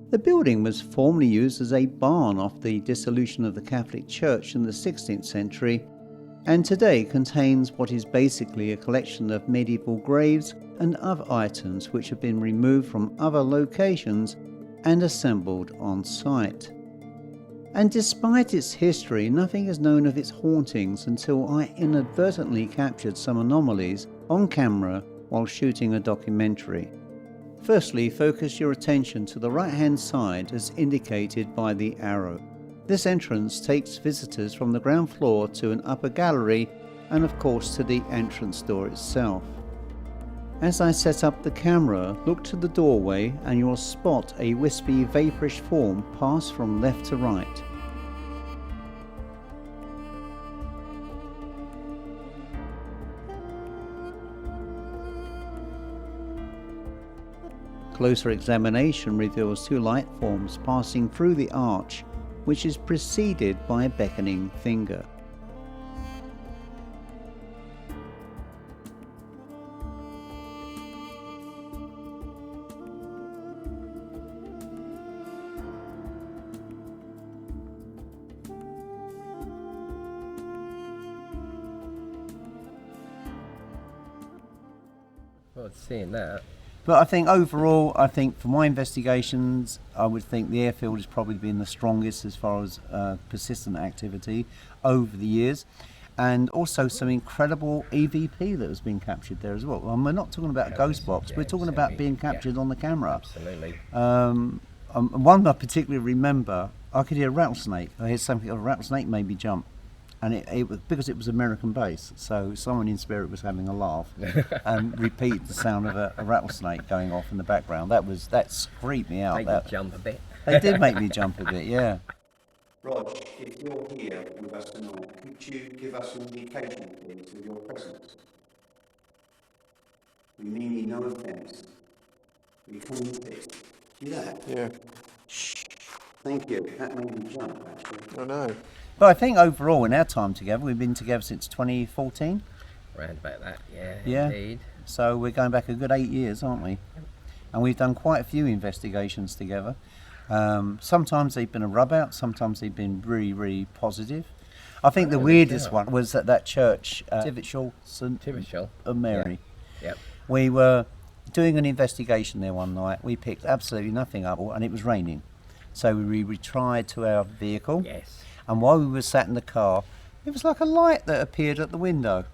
[SPEAKER 1] The building was formerly used as a barn after the dissolution of the Catholic Church in the 16th century, and today contains what is basically a collection of medieval graves and other items which have been removed from other locations and assembled on site. And despite its history, nothing is known of its hauntings until I inadvertently captured some anomalies on camera while shooting a documentary. Firstly, focus your attention to the right-hand side as indicated by the arrow. This entrance takes visitors from the ground floor to an upper gallery and of course to the entrance door itself. As I set up the camera, look to the doorway and you'll spot a wispy vapourish form pass from left to right. Closer examination reveals two light forms passing through the arch, which is preceded by a beckoning finger.
[SPEAKER 2] Well, seeing that.
[SPEAKER 1] But I think overall, for my investigations, I would think the Airfield has probably been the strongest as far as persistent activity over the years. And also some incredible EVP that has been captured there as well. And we're not talking about a ghost box, we're talking about being captured on the camera.
[SPEAKER 2] Absolutely.
[SPEAKER 1] One I particularly remember, I could hear a rattlesnake. I heard something, a rattlesnake made me jump. And it was because it was American base, so someone in spirit was having a laugh and repeated the sound of a rattlesnake going off in the background. That creeped me out.
[SPEAKER 2] Made you jump a bit.
[SPEAKER 1] They did make me jump a bit, yeah.
[SPEAKER 8] Rog, if you're here with us and all, could you give us an indication, please, of your presence? We mean you no offence. We come with this. See that?
[SPEAKER 11] Yeah.
[SPEAKER 8] Shh. Thank you. That made me jump, actually.
[SPEAKER 11] I know.
[SPEAKER 1] But I think overall in our time together, we've been together since 2014.
[SPEAKER 2] Round about that, yeah,
[SPEAKER 1] Yeah.
[SPEAKER 2] indeed.
[SPEAKER 1] So we're going back a good 8 years, aren't we? And we've done quite a few investigations together. Sometimes they've been a rub out, sometimes they've been really, really positive. I think the weirdest one was at that church, Tivitshall St Mary.
[SPEAKER 2] Yeah. Yep.
[SPEAKER 1] We were doing an investigation there one night. We picked absolutely nothing up, and it was raining. So we retired to our vehicle.
[SPEAKER 2] Yes.
[SPEAKER 1] And while we were sat in the car, it was like a light that appeared at the window.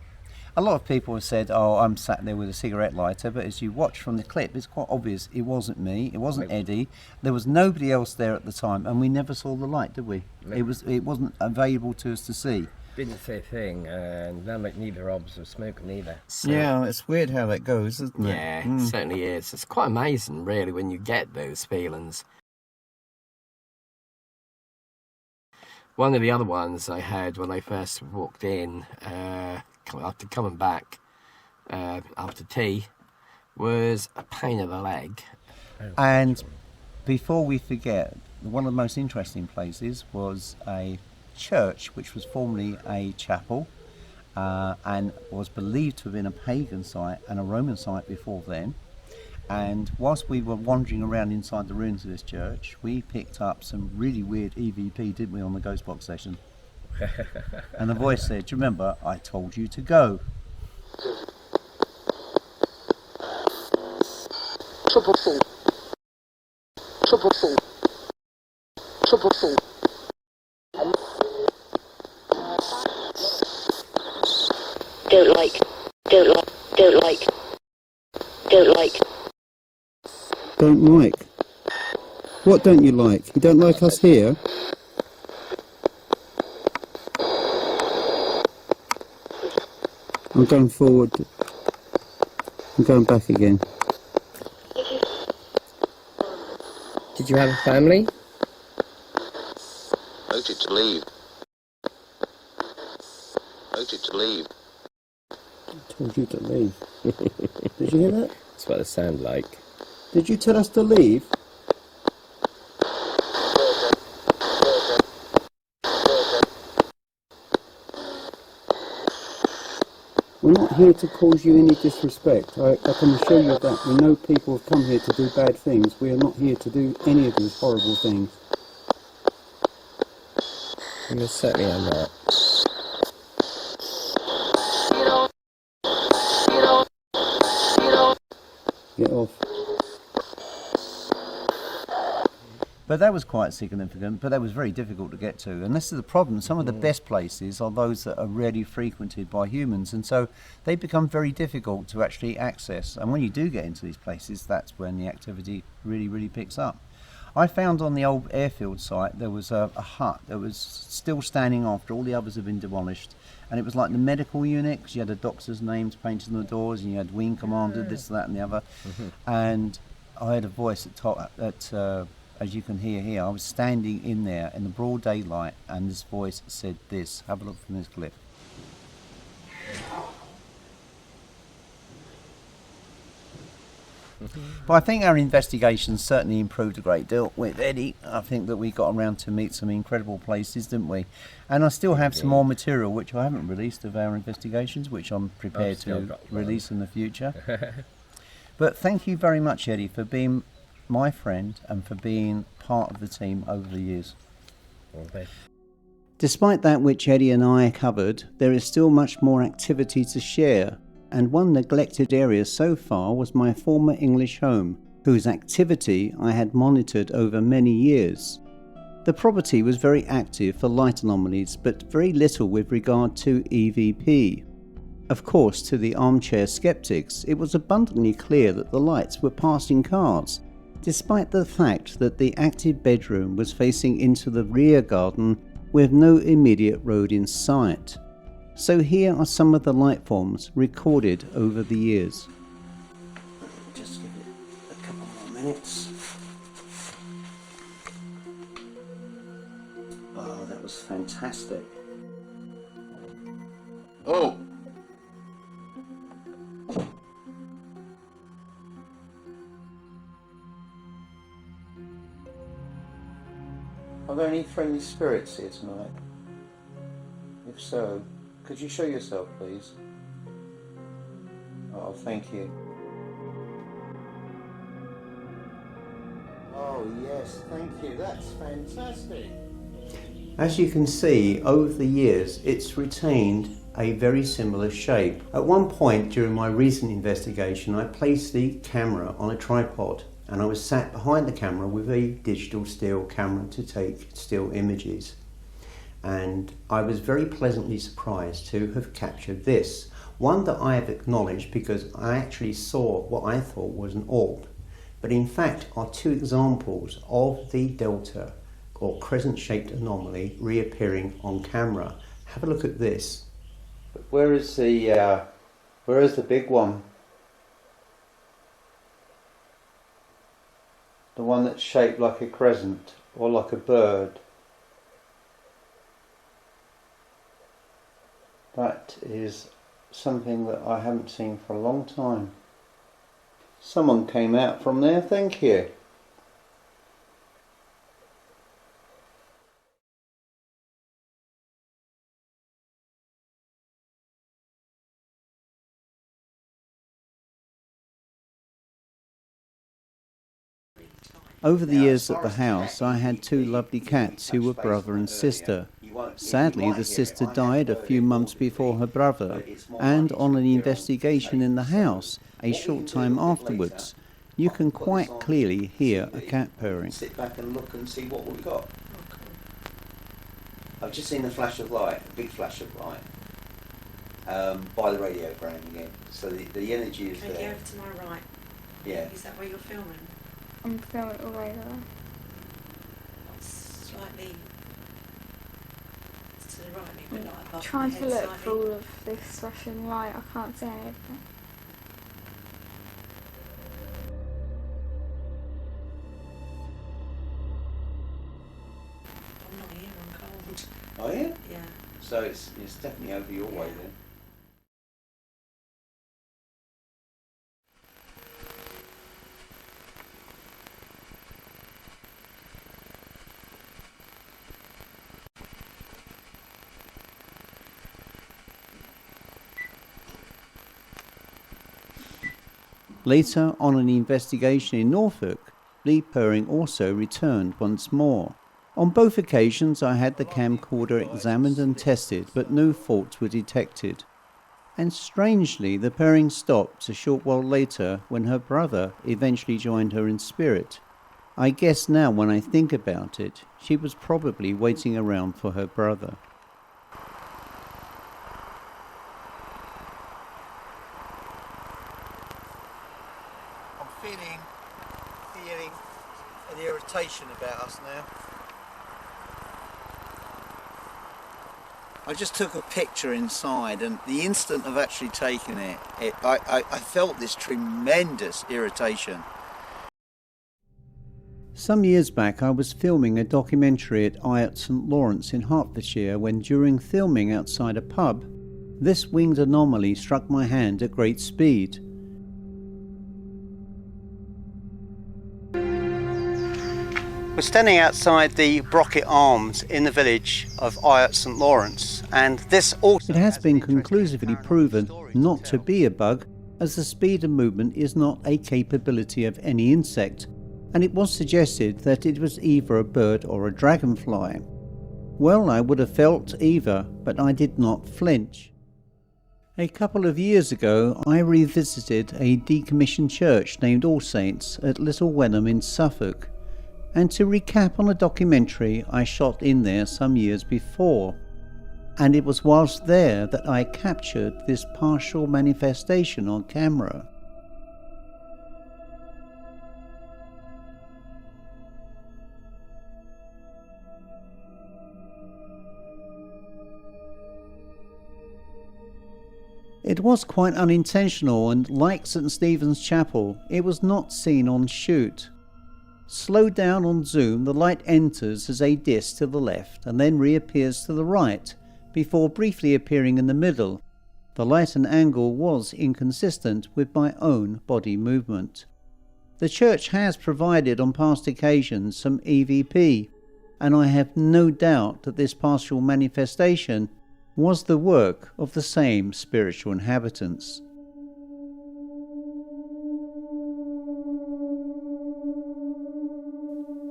[SPEAKER 1] A lot of people have said, oh, I'm sat there with a cigarette lighter, but as you watch from the clip, it's quite obvious it wasn't me, it wasn't Eddie, there was nobody else there at the time, and we never saw the light, did we?
[SPEAKER 2] No.
[SPEAKER 1] It wasn't available to us to see.
[SPEAKER 2] Didn't see a thing, and neither obs of smoke neither.
[SPEAKER 1] Yeah, it's weird how that goes, isn't it?
[SPEAKER 3] Yeah, it certainly is. It's quite amazing, really, when you get those feelings. One of the other ones I had when I first walked in, after coming back after tea, was a pain in the leg.
[SPEAKER 1] And before we forget, one of the most interesting places was a church which was formerly a chapel and was believed to have been a pagan site and a Roman site before then. And whilst we were wandering around inside the ruins of this church, we picked up some really weird EVP, didn't we, on the ghost box session? And the voice said, do you remember, I told you to go.
[SPEAKER 13] Triple C. Triple C. Triple C. Don't like. Don't like. Don't like. Don't like.
[SPEAKER 1] Don't like? What don't you like? You don't like us here? I'm going forward. I'm going back again.
[SPEAKER 3] Did you have a family?
[SPEAKER 13] Voted to leave. Voted to leave.
[SPEAKER 1] I told you to leave. Did you hear that?
[SPEAKER 3] That's what it sounded like.
[SPEAKER 1] Did you tell us to leave? We're not here to cause you any disrespect. I can assure you of that. We know people have come here to do bad things. We are not here to do any of these horrible things.
[SPEAKER 3] I most certainly am not.
[SPEAKER 1] Get off. But that was quite significant, but that was very difficult to get to. And this is the problem. Some of the best places are those that are rarely frequented by humans, and so they become very difficult to actually access. And when you do get into these places, that's when the activity really, really picks up. I found on the old Airfield site there was a hut that was still standing after all the others had been demolished, and it was like the medical unit, because you had the doctor's names painted on the doors, and you had wing commander, this, that and the other. And I heard a voice as you can hear here, I was standing in there in the broad daylight, and this voice said this. Have a look from this clip. But I think our investigations certainly improved a great deal with Eddie. I think that we got around to meet some incredible places, didn't we? And I still have some more material which I haven't released of our investigations, which I'm prepared to release in the future. But thank you very much, Eddie, for being my friend and for being part of the team over the years.
[SPEAKER 2] Okay.
[SPEAKER 1] Despite that which Eddie and I covered, there is still much more activity to share. And one neglected area so far was my former English home, whose activity I had monitored over many years. The property was very active for light anomalies, but very little with regard to EVP. Of course, to the armchair skeptics, it was abundantly clear that the lights were passing cars, despite the fact that the active bedroom was facing into the rear garden with no immediate road in sight. So here are some of the light forms recorded over the years. Just give it a couple more minutes. Oh, that was fantastic. Oh! Are there any friendly spirits here tonight? If so, could you show yourself, please? Oh, thank you. Oh, yes, thank you. That's fantastic. As you can see, over the years, it's retained a very similar shape. At one point during my recent investigation, I placed the camera on a tripod, and I was sat behind the camera with a digital still camera to take still images. And I was very pleasantly surprised to have captured this. One that I have acknowledged because I actually saw what I thought was an orb, but in fact are two examples of the delta or crescent-shaped anomaly reappearing on camera. Have a look at this. But where is the big one? The one that's shaped like a crescent or like a bird. That is something that I haven't seen for a long time. Someone came out from there, thank you. Over the years at the house, I had two lovely cats who were brother and sister. Sadly, the sister died a few months before her brother, and on an investigation in the house a short time afterwards, you can quite clearly hear a cat purring. Sit back and look and see what we've got. I've just seen a flash of light, a big flash of light, by the radiogram again. So the energy is there.
[SPEAKER 14] Take over to my right.
[SPEAKER 1] Yeah.
[SPEAKER 14] Is that where you're filming?
[SPEAKER 9] I'm filming it all right there.
[SPEAKER 14] Slightly to the right, maybe like above
[SPEAKER 9] Trying
[SPEAKER 14] my
[SPEAKER 9] to
[SPEAKER 14] head
[SPEAKER 9] look
[SPEAKER 14] slightly.
[SPEAKER 9] for all of this flashing light, I can't see anything.
[SPEAKER 14] I'm not here, I'm cold.
[SPEAKER 1] Are you?
[SPEAKER 14] Yeah.
[SPEAKER 1] So it's definitely over your way then. Later, on an investigation in Norfolk, the purring also returned once more. On both occasions I had the camcorder examined and tested, but no faults were detected. And strangely, the purring stopped a short while later when her brother eventually joined her in spirit. I guess now when I think about it, she was probably waiting around for her brother.
[SPEAKER 10] I'm feeling an irritation about us now. I just took a picture inside, and the instant of actually taking it, I felt this tremendous irritation.
[SPEAKER 1] Some years back I was filming a documentary at St Lawrence in Hertfordshire when, during filming outside a pub, this winged anomaly struck my hand at great speed. We're standing outside the Brocket Arms in the village of St Lawrence, and this also has been conclusively proven not to be a bug, as the speed of movement is not a capability of any insect, and it was suggested that it was either a bird or a dragonfly. Well, I would have felt either, but I did not flinch. A couple of years ago I revisited a decommissioned church named All Saints at Little Wenham in Suffolk, and to recap on a documentary I shot in there some years before, and it was whilst there that I captured this partial manifestation on camera. It was quite unintentional, and like St Stephen's Chapel, it was not seen on shoot. Slowed down on zoom, the light enters as a disc to the left and then reappears to the right, before briefly appearing in the middle. The light and angle was inconsistent with my own body movement. The church has provided on past occasions some EVP, and I have no doubt that this partial manifestation was the work of the same spiritual inhabitants.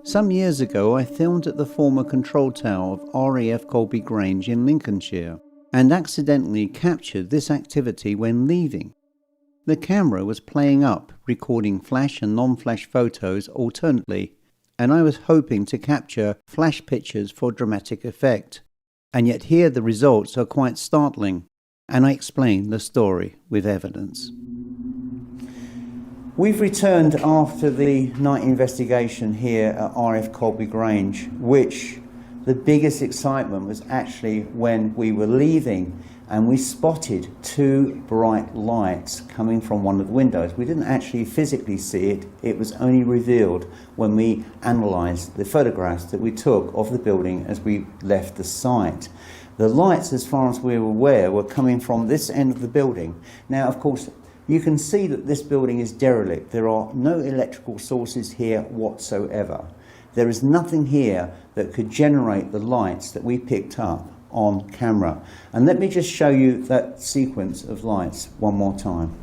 [SPEAKER 1] Some years ago I filmed at the former control tower of RAF Colby Grange in Lincolnshire, and accidentally captured this activity when leaving. The camera was playing up, recording flash and non-flash photos alternately, and I was hoping to capture flash pictures for dramatic effect. And yet here the results are quite startling, and I explain the story with evidence. We've returned after the night investigation here at RAF Colby Grange, which the biggest excitement was actually when we were leaving and we spotted two bright lights coming from one of the windows. We didn't actually physically see it, it was only revealed when we analysed the photographs that we took of the building as we left the site. The lights, as far as we were aware, were coming from this end of the building. Now, of course, you can see that this building is derelict. There are no electrical sources here whatsoever. There is nothing here that could generate the lights that we picked up on camera. And let me just show you that sequence of lights one more time.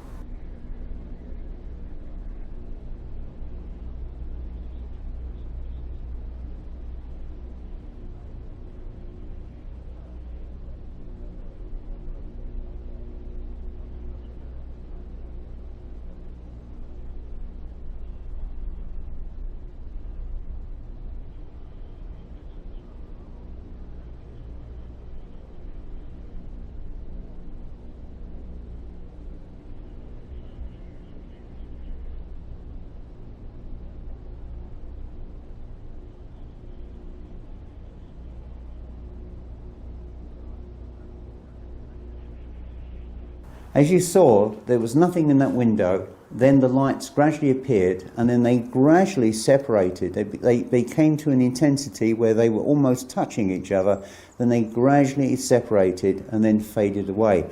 [SPEAKER 1] As you saw, there was nothing in that window, then the lights gradually appeared and then they gradually separated. They came to an intensity where they were almost touching each other, then they gradually separated and then faded away.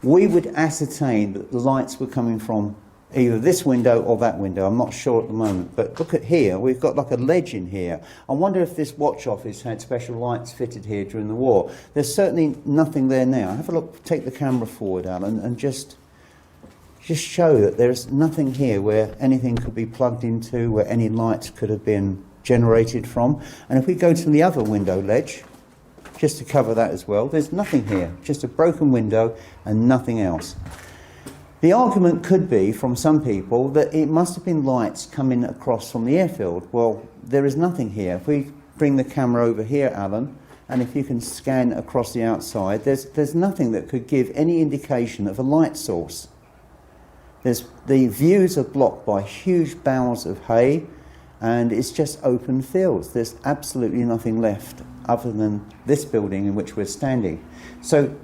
[SPEAKER 1] We would ascertain that the lights were coming from either this window or that window. I'm not sure at the moment, but look at here, we've got like a ledge in here. I wonder if this watch office had special lights fitted here during the war. There's certainly nothing there now. Have a look, take the camera forward, Alan, and just show that there's nothing here where anything could be plugged into, where any lights could have been generated from. And if we go to the other window ledge, just to cover that as well, there's nothing here, just a broken window and nothing else. The argument could be, from some people, that it must have been lights coming across from the airfield. Well, there is nothing here. If we bring the camera over here, Alan, and if you can scan across the outside, there's nothing that could give any indication of a light source. The views are blocked by huge boughs of hay, and it's just open fields. There's absolutely nothing left other than this building in which we're standing. So,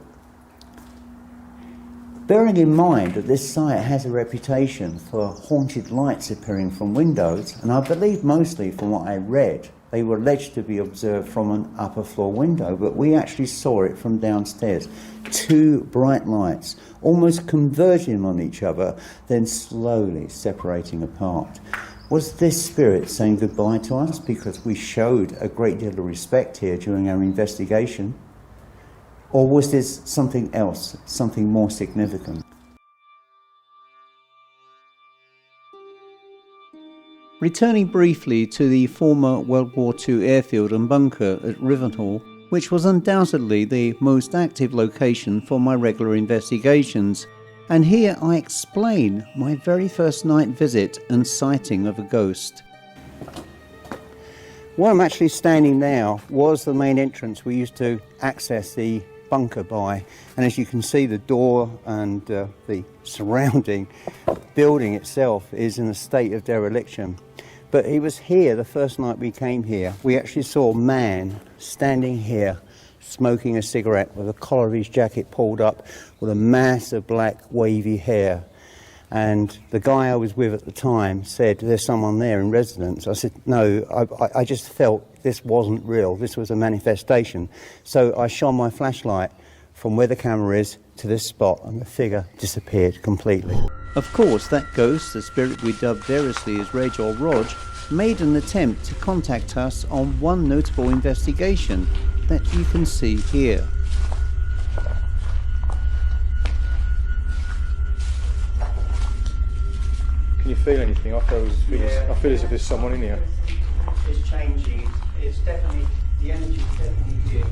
[SPEAKER 1] bearing in mind that this site has a reputation for haunted lights appearing from windows, and I believe mostly from what I read, they were alleged to be observed from an upper floor window, but we actually saw it from downstairs. 2 bright lights, almost converging on each other, then slowly separating apart. Was this spirit saying goodbye to us because we showed a great deal of respect here during our investigation? Or was this something else, something more significant? Returning briefly to the former World War II airfield and bunker at Rivenhall, which was undoubtedly the most active location for my regular investigations, and here I explain my very first night visit and sighting of a ghost. Where I'm actually standing now was the main entrance we used to access the bunker by, and as you can see, the door and the surrounding building itself is in a state of dereliction. But he was here the first night we came here. We actually saw a man standing here smoking a cigarette with the collar of his jacket pulled up, with a mass of black wavy hair. And the guy I was with at the time said, "There's someone there in residence." I said, "No, I just felt this wasn't real. This was a manifestation." So I shone my flashlight from where the camera is to this spot, and the figure disappeared completely. Of course, that ghost, the spirit we dubbed variously as Reg or Rog, made an attempt to contact us on one notable investigation that you can see here.
[SPEAKER 11] Can you feel anything? I feel as if there's someone in here.
[SPEAKER 1] It's changing. It's definitely, the energy's definitely here.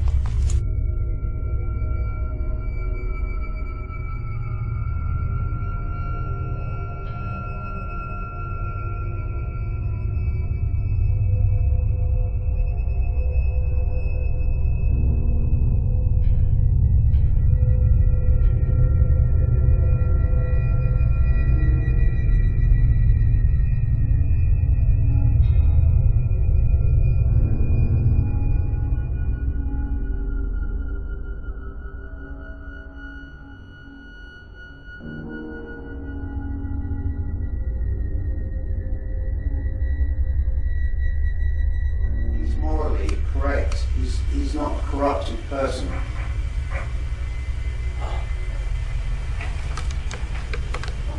[SPEAKER 1] Morally correct. He's not a corrupted person.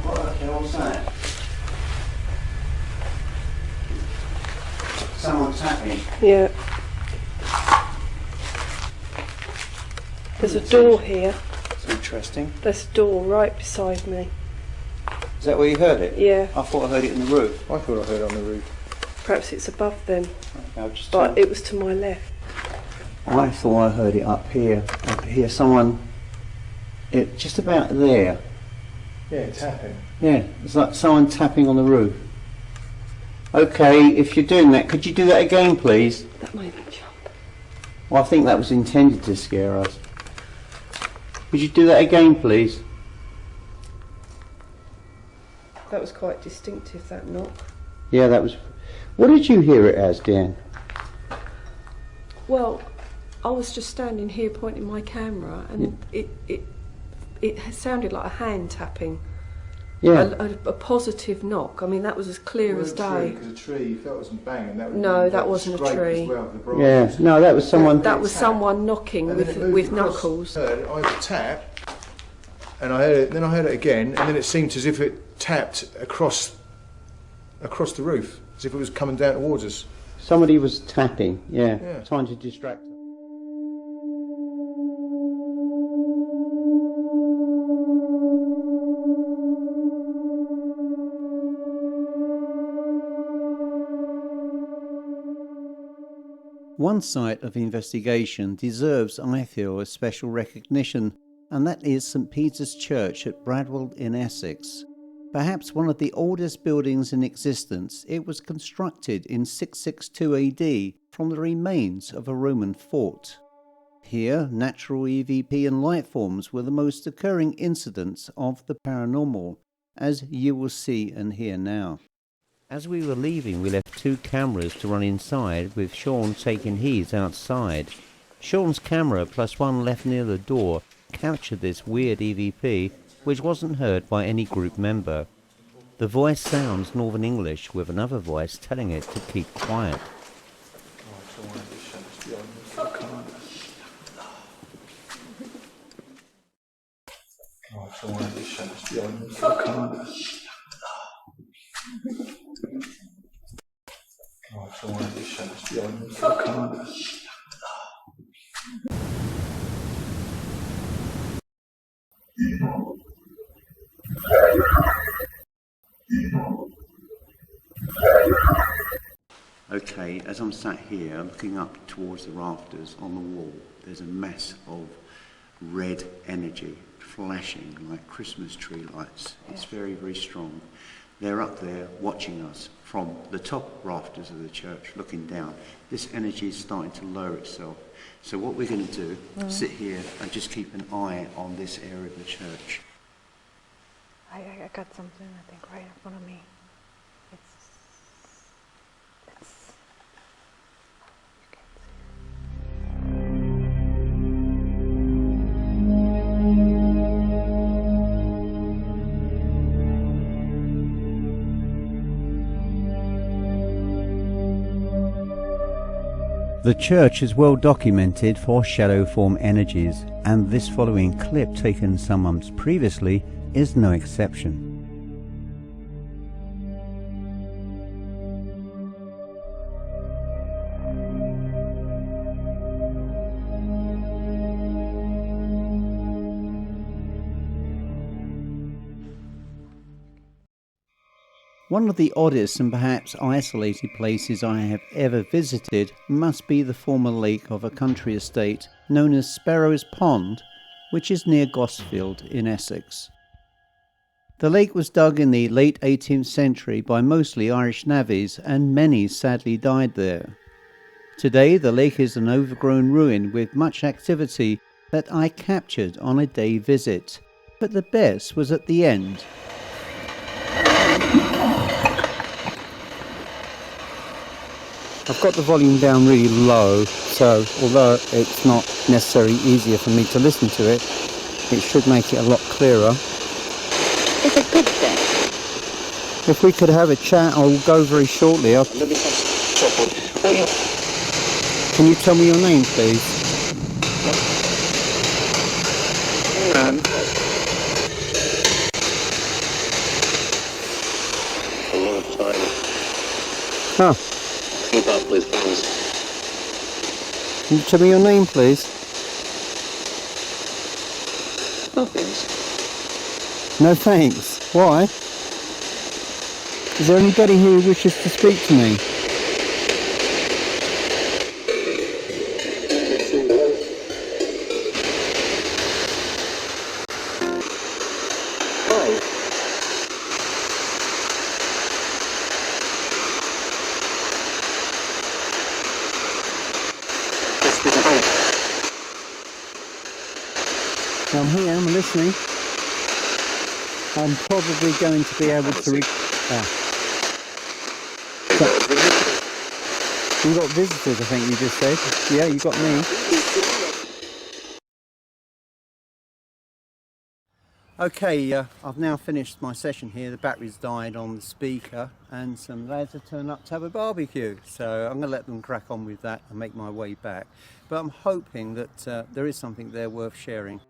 [SPEAKER 1] What the hell's that? Someone tapping.
[SPEAKER 14] Yeah. There's a door here.
[SPEAKER 1] It's interesting.
[SPEAKER 14] There's a door right beside me.
[SPEAKER 1] Is that where you heard it?
[SPEAKER 14] Yeah.
[SPEAKER 1] I thought I heard it in the roof.
[SPEAKER 11] I thought I heard it on the roof.
[SPEAKER 14] Perhaps it's above them,
[SPEAKER 1] Just
[SPEAKER 14] but it was to my left.
[SPEAKER 1] I thought I heard it up here. Up here, someone. It just about there.
[SPEAKER 11] Yeah, tapping.
[SPEAKER 1] Yeah, it's like someone tapping on the roof. Okay, if you're doing that, could you do that again, please?
[SPEAKER 14] That made me jump.
[SPEAKER 1] Well, I think that was intended to scare us. Could you do that again, please?
[SPEAKER 14] That was quite distinctive, that knock.
[SPEAKER 1] Yeah, that was... What did you hear it as, Dan?
[SPEAKER 14] Well, I was just standing here pointing my camera, and it sounded like a hand tapping.
[SPEAKER 1] Yeah.
[SPEAKER 14] A positive knock. I mean, that was as clear as day.
[SPEAKER 11] Because a tree, you felt it was banging.
[SPEAKER 14] That wasn't a tree.
[SPEAKER 1] Yeah, no, that was someone...
[SPEAKER 14] That was someone knocking with knuckles.
[SPEAKER 11] I heard a tap, and then I heard it again, and then it seemed as if it tapped across the roof, as if it was coming down towards us.
[SPEAKER 1] Somebody was tapping, yeah. Trying to distract us. One site of investigation deserves, I feel, a special recognition, and that is St Peter's Church at Bradwell in Essex. Perhaps one of the oldest buildings in existence, it was constructed in 662 AD from the remains of a Roman fort. Here, natural EVP and light forms were the most occurring incidents of the paranormal, as you will see and hear now. As we were leaving, we left 2 cameras to run inside, with Sean taking his outside. Sean's camera, plus one left near the door, captured this weird EVP, which wasn't heard by any group member. The voice sounds Northern English, with another voice telling it to keep quiet. Okay, as I'm sat here looking up towards the rafters on the wall, there's a mass of red energy flashing like Christmas tree lights. It's very, very strong. They're up there watching us from the top rafters of the church, looking down. This energy is starting to lower itself. So what we're going to do, sit here and just keep an eye on this area of the church.
[SPEAKER 15] I got something, I think, right in front of me. It's
[SPEAKER 1] The church is well documented for shadow form energies, and this following clip taken some months previously is no exception. One of the oddest and perhaps isolated places I have ever visited must be the former lake of a country estate known as Sparrow's Pond, which is near Gosfield in Essex. The lake was dug in the late 18th century by mostly Irish navvies, and many sadly died there. Today the lake is an overgrown ruin with much activity that I captured on a day visit, but the best was at the end. I've got the volume down really low, so although it's not necessarily easier for me to listen to it, it should make it a lot clearer.
[SPEAKER 13] It's a good thing.
[SPEAKER 1] If we could have a chat, I'll go very shortly. Can you tell me your name, please?
[SPEAKER 13] A long time.
[SPEAKER 1] Huh.
[SPEAKER 13] Keep up with things.
[SPEAKER 1] Can you tell me your name, please?
[SPEAKER 13] No thanks.
[SPEAKER 1] No thanks. Why? Is there anybody who wishes to speak to me? I'm here, I'm listening. I'm probably going to be able to You got visitors, I think you just said. Yeah, you got me. Okay, I've now finished my session here. The battery's died on the speaker and some lads have turned up to have a barbecue. So I'm going to let them crack on with that and make my way back. But I'm hoping that there is something there worth sharing.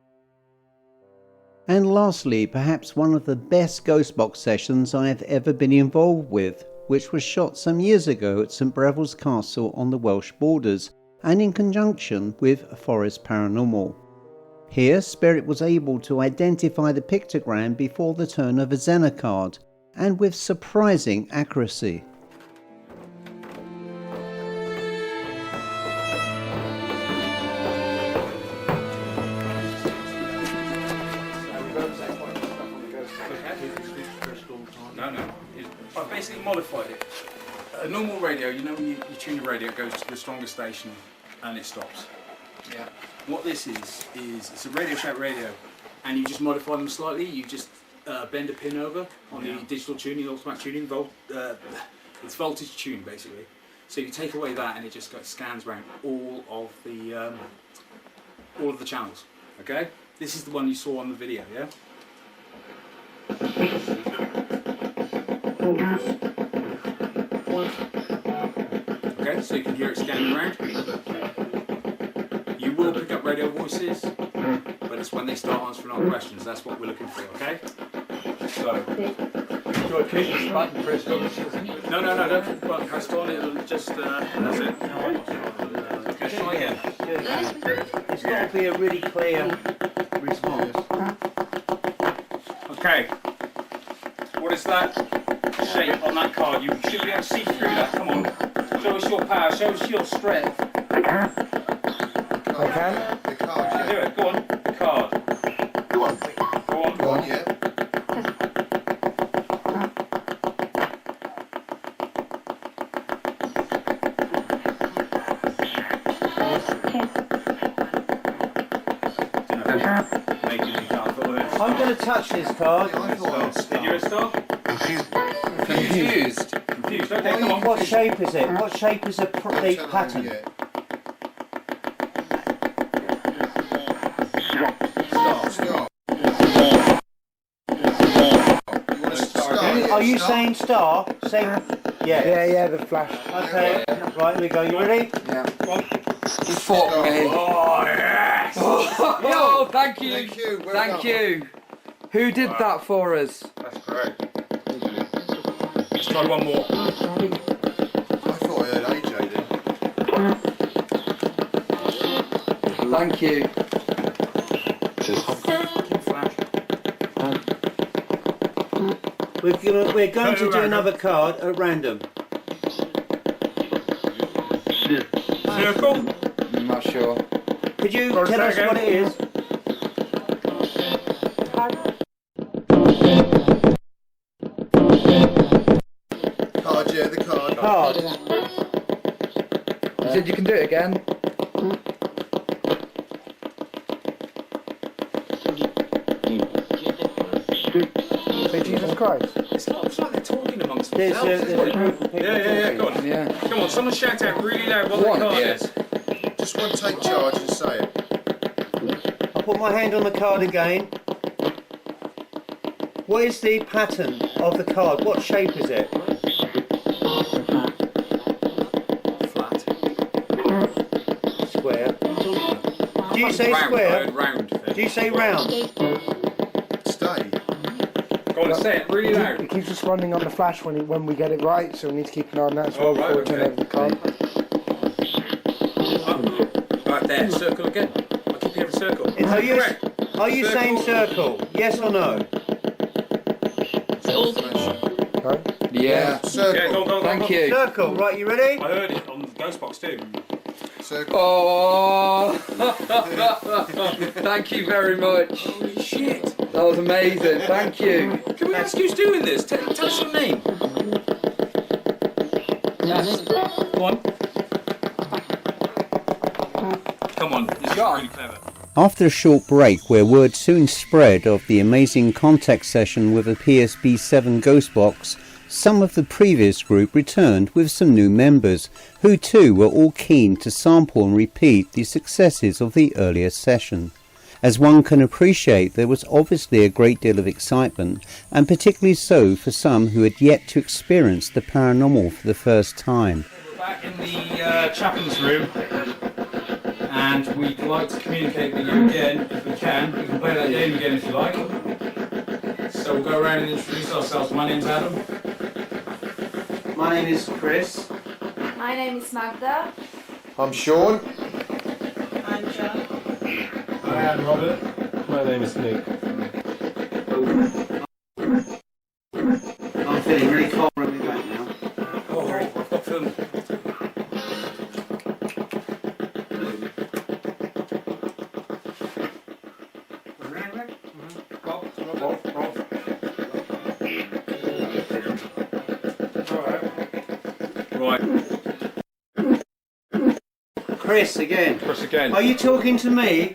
[SPEAKER 1] And lastly, perhaps one of the best ghost box sessions I have ever been involved with, which was shot some years ago at St Breville's Castle on the Welsh borders, and in conjunction with Forest Paranormal. Here, Spirit was able to identify the pictogram before the turn of a Zener card, and with surprising accuracy.
[SPEAKER 16] basically modified it. A normal radio, you know when you tune your radio, it goes to the strongest station and it stops. Yeah. What this is it's a Radio Shack radio, and you just modify them slightly. You just bend a pin over on the digital tuning, automatic tuning, it's voltage tuned basically. So you take away that and it just scans around all of the channels. Okay? This is the one you saw on the video, yeah? Okay, so you can hear it scanning around. You will pick up radio voices, but it's when they start answering our questions. That's what we're looking for, okay? So, do I keep this button pressed on? No, don't keep the button pressed on. It'll just, that's it. Okay, try again.
[SPEAKER 10] It's got to be a really clear response.
[SPEAKER 16] Okay. What is that shape on that card? You should be able to see through that. Come on. Show us your power. Show us your strength.
[SPEAKER 11] Okay.
[SPEAKER 16] The card. You do it. Go on. The card. Go on. Go on.
[SPEAKER 11] Go on, yeah.
[SPEAKER 10] I'm going to touch this card.
[SPEAKER 16] Did you start?
[SPEAKER 10] Confused.
[SPEAKER 16] Confused. Okay, come on.
[SPEAKER 10] What shape is it? What shape is the pattern? Are you saying star? Say yeah, the flash. Okay, right, here we go. You ready?
[SPEAKER 17] Yeah.
[SPEAKER 10] Fuck me.
[SPEAKER 16] Oh, yes!
[SPEAKER 17] Oh, thank you. Thank you. Who did that for us?
[SPEAKER 16] That's great. Let's try one more.
[SPEAKER 11] I thought I heard AJ then.
[SPEAKER 17] Thank you.
[SPEAKER 10] We're going to do another card at random.
[SPEAKER 16] Circle?
[SPEAKER 17] I'm not sure.
[SPEAKER 10] Could you tell us what it is?
[SPEAKER 11] Card, yeah, the card.
[SPEAKER 10] Card.
[SPEAKER 17] You said you can do it again?
[SPEAKER 16] Say Jesus Christ. It's like they're talking amongst themselves.
[SPEAKER 10] There's a group of people
[SPEAKER 16] Yeah, go on.
[SPEAKER 17] Yeah.
[SPEAKER 16] Come on, someone shout out really loud what the card is.
[SPEAKER 11] Just one take charge and say it.
[SPEAKER 10] I'll put my hand on the card again. What is the pattern of the card? What shape is it?
[SPEAKER 16] Flat.
[SPEAKER 10] Square. Do you say
[SPEAKER 16] round,
[SPEAKER 10] square?
[SPEAKER 16] Round.
[SPEAKER 10] Do you say round?
[SPEAKER 11] Stay.
[SPEAKER 16] Go on, say it really loud.
[SPEAKER 18] It keeps responding on the flash when we get it right, so we need to keep an eye on that as well before we turn over the card.
[SPEAKER 16] Right there, circle again. I keep hearing circle.
[SPEAKER 10] Are you saying circle? Yes or no?
[SPEAKER 17] Yeah.
[SPEAKER 11] Circle.
[SPEAKER 16] Yeah, go.
[SPEAKER 17] Thank you.
[SPEAKER 10] Circle. Right, you ready?
[SPEAKER 16] I heard it on the ghost box too.
[SPEAKER 11] Circle.
[SPEAKER 17] Oh! Thank you very much.
[SPEAKER 16] Holy shit.
[SPEAKER 17] That was amazing. Thank you.
[SPEAKER 16] Can we ask who's doing this? Tell us your name. Yes. Go on. Come on. This is really clever.
[SPEAKER 1] After a short break where word soon spread of the amazing contact session with a PSB-7 ghost box, some of the previous group returned with some new members, who too were all keen to sample and repeat the successes of the earlier session. As one can appreciate, there was obviously a great deal of excitement, and particularly so for some who had yet to experience the paranormal for the first time.
[SPEAKER 16] We're back in the chaplain's room, and we'd like to communicate with you again, if we can. We can play that game again if you like. So we'll go around and introduce ourselves. My name's Adam.
[SPEAKER 10] My name is Chris.
[SPEAKER 9] My name is Magda.
[SPEAKER 11] I'm Sean.
[SPEAKER 9] I'm John.
[SPEAKER 16] I am Robert.
[SPEAKER 19] My name is Nick.
[SPEAKER 10] I'm feeling really cold on my back now.
[SPEAKER 16] Oh, I've got film. Right.
[SPEAKER 10] Chris again.
[SPEAKER 16] Chris again.
[SPEAKER 10] Are you talking to me?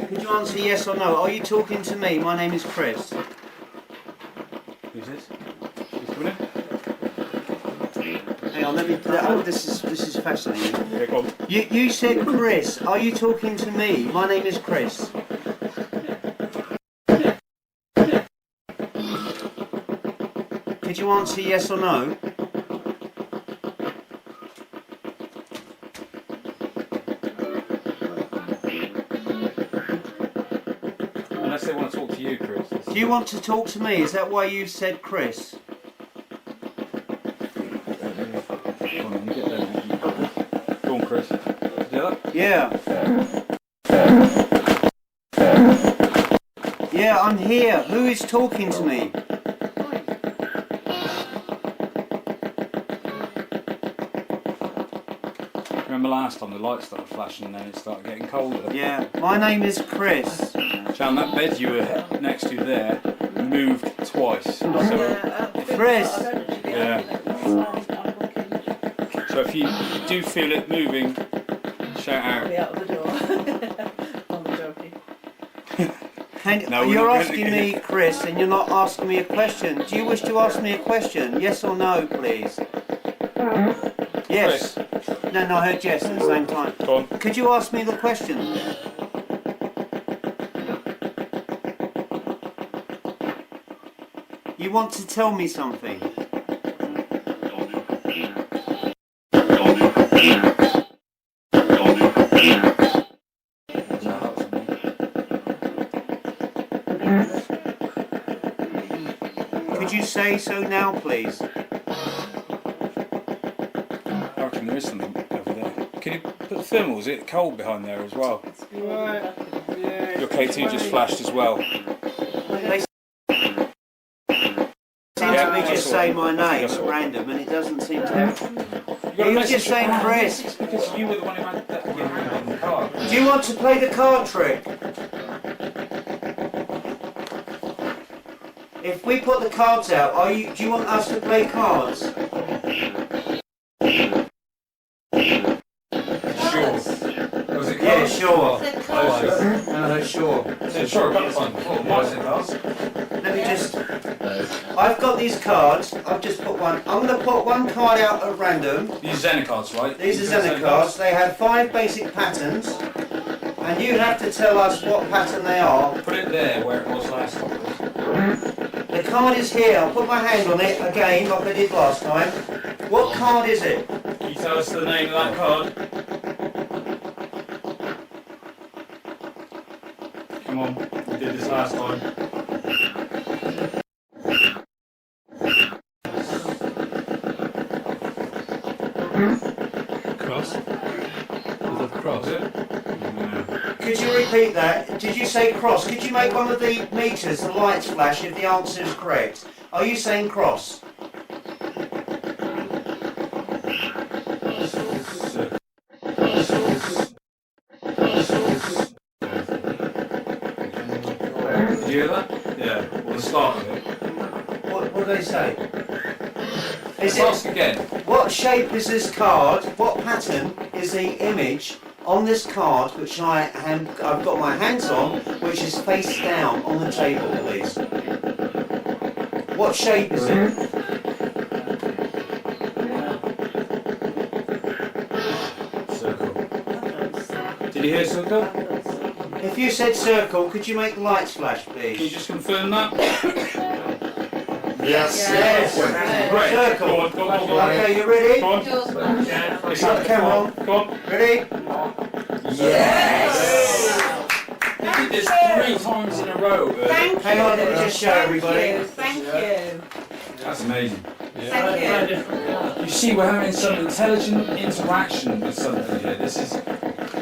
[SPEAKER 10] Could you answer yes or no? Are you talking to me? My name is Chris.
[SPEAKER 16] Who's this? Who's coming in?
[SPEAKER 10] Hang on, let me. This is fascinating.
[SPEAKER 16] Yeah, go on.
[SPEAKER 10] You said Chris. Are you talking to me? My name is Chris. Could you answer yes or no?
[SPEAKER 16] Unless they want to talk to you, Chris.
[SPEAKER 10] Do you want to talk to me? Is that why you said Chris?
[SPEAKER 16] Go on, Chris. Did you hear that?
[SPEAKER 10] Yeah. Yeah, I'm here. Who is talking to me?
[SPEAKER 16] Remember last time the light started flashing and then it started getting colder?
[SPEAKER 10] Yeah. My name is Chris.
[SPEAKER 16] Chan, that bed you were next to there moved twice. So,
[SPEAKER 10] Chris.
[SPEAKER 16] yeah. So if you do feel it moving, shout out.
[SPEAKER 9] out of the door. I'm joking.
[SPEAKER 16] No, we're
[SPEAKER 10] You're
[SPEAKER 16] not
[SPEAKER 10] asking
[SPEAKER 16] gonna
[SPEAKER 10] me, Chris, and you're not asking me a question. Do you wish to ask me a question? Yes or no, please? Yes. No, I heard yes at the same time.
[SPEAKER 16] Go on.
[SPEAKER 10] Could you ask me the question? You want to tell me something? Could you say so now, please?
[SPEAKER 16] I reckon there is something over there. Can you put the thermal? Is it cold behind there as well?
[SPEAKER 9] Right. Yeah.
[SPEAKER 16] Your K2 just flashed as well.
[SPEAKER 10] They seem to be just say my name at random, and it doesn't seem to. You were just saying Chris.
[SPEAKER 16] Because you were the one who had that in the car.
[SPEAKER 10] Do you want to play the card trick? If we put the cards out, do you want us to play cards?
[SPEAKER 16] Sure. Was it
[SPEAKER 10] Yeah,
[SPEAKER 16] cards?
[SPEAKER 10] sure.
[SPEAKER 16] No,
[SPEAKER 10] Sure.
[SPEAKER 16] Sure, I've got the one before. Mine's in cards.
[SPEAKER 10] Let me just. I've got these cards. I've just put one. I'm going to put one card out at random.
[SPEAKER 16] These are Zener cards, right?
[SPEAKER 10] These are Zener cards. They have 5 basic patterns, and you have to tell us what pattern they are.
[SPEAKER 16] Put it there where it was last time.
[SPEAKER 10] The card is here. I'll put my hand on it again, like I did last time. What card is it?
[SPEAKER 16] Can you tell us the name of that card? Come on, we did this last time.
[SPEAKER 3] Cross? Is that cross?
[SPEAKER 10] Could you repeat that? Did you say cross? Could you make one of the meters, the lights flash, if the answer is correct? Are you saying cross?
[SPEAKER 16] Did you hear that? Yeah, well, the start of it.
[SPEAKER 10] What do they say?
[SPEAKER 16] Ask again.
[SPEAKER 10] What shape is this card? What pattern is the image on this card which I've got my hands on, which is face down on the table, please? What shape is it?
[SPEAKER 16] Circle. Did you hear circle?
[SPEAKER 10] If you said circle, could you make the lights flash, please?
[SPEAKER 16] Can you just confirm that?
[SPEAKER 10] Yes.
[SPEAKER 16] Great.
[SPEAKER 10] Circle.
[SPEAKER 16] Go on, go on, go on.
[SPEAKER 10] Okay, you ready?
[SPEAKER 16] Go on.
[SPEAKER 10] Put the camera on.
[SPEAKER 16] Go on.
[SPEAKER 10] Ready?
[SPEAKER 16] Yes! They did this 3 times in a row.
[SPEAKER 9] Thank
[SPEAKER 10] Hang on, let me just show everybody.
[SPEAKER 9] Thank you.
[SPEAKER 16] That's amazing.
[SPEAKER 9] Thank you.
[SPEAKER 16] You see, we're having some intelligent interaction with something here. This is...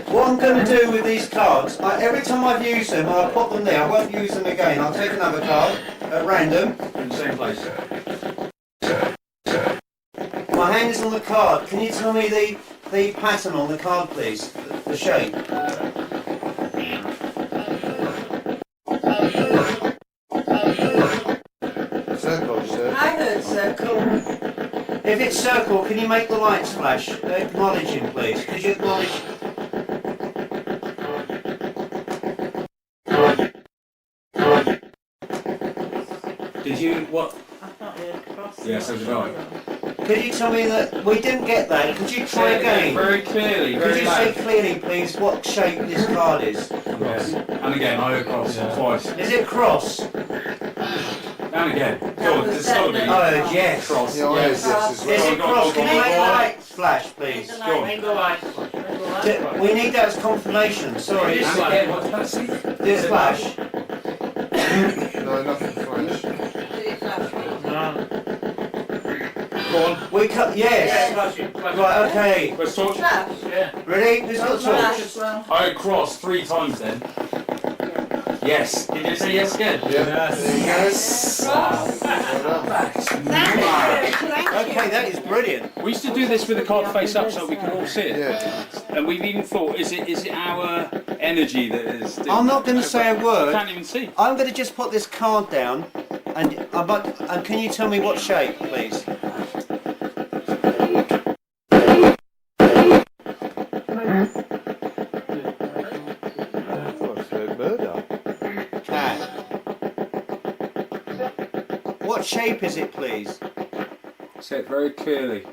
[SPEAKER 10] What I'm going to do with these cards, every time I've used them, I'll put them there. I won't use them again. I'll take another card at random.
[SPEAKER 16] In the same place.
[SPEAKER 10] My hand is on the card. Can you tell me the pattern on the card, please? The shape.
[SPEAKER 11] Circle.
[SPEAKER 9] I heard circle.
[SPEAKER 8] If it's circle, can you make the lights flash? Acknowledge him, please. Could you acknowledge?
[SPEAKER 16] Did you what?
[SPEAKER 9] I thought you had crossed.
[SPEAKER 16] Yeah, so did I.
[SPEAKER 8] Could you tell me that we didn't get that? Could you try again?
[SPEAKER 16] Very clearly.
[SPEAKER 8] Could
[SPEAKER 16] Very
[SPEAKER 8] you
[SPEAKER 16] loud.
[SPEAKER 8] say clearly, please, what shape this card is?
[SPEAKER 16] Yes. And again, I heard cross twice.
[SPEAKER 8] Is it cross?
[SPEAKER 16] And again. Go on, there's got to be.
[SPEAKER 8] Oh, yes.
[SPEAKER 16] Cross.
[SPEAKER 11] Yeah,
[SPEAKER 16] Yes.
[SPEAKER 11] yes,
[SPEAKER 8] Is it cross? Can you make the lights flash, please?
[SPEAKER 16] Go on.
[SPEAKER 8] We need that as confirmation. Sorry.
[SPEAKER 16] And again, what's that see?
[SPEAKER 8] This flash.
[SPEAKER 11] No, nothing flash.
[SPEAKER 9] Did it flash me?
[SPEAKER 16] Go on.
[SPEAKER 8] We cut. Yes. Right. Okay.
[SPEAKER 16] Let's torch.
[SPEAKER 9] Flash?
[SPEAKER 16] Yeah.
[SPEAKER 8] Ready? Who's got
[SPEAKER 9] Flash
[SPEAKER 8] torch?
[SPEAKER 9] as well.
[SPEAKER 16] I heard cross 3 times then. Yes. Did you say yes again?
[SPEAKER 11] Yes.
[SPEAKER 8] Okay, that is brilliant.
[SPEAKER 16] We used to do this with the card face up so we can all see it.
[SPEAKER 11] Yeah.
[SPEAKER 16] And we've even thought, is it our energy that is...
[SPEAKER 8] I'm not going to say a word.
[SPEAKER 16] You can't even see.
[SPEAKER 8] I'm going to just put this card down, and can you tell me what shape, please? Cat. What shape is it, please?
[SPEAKER 16] Say it very clearly.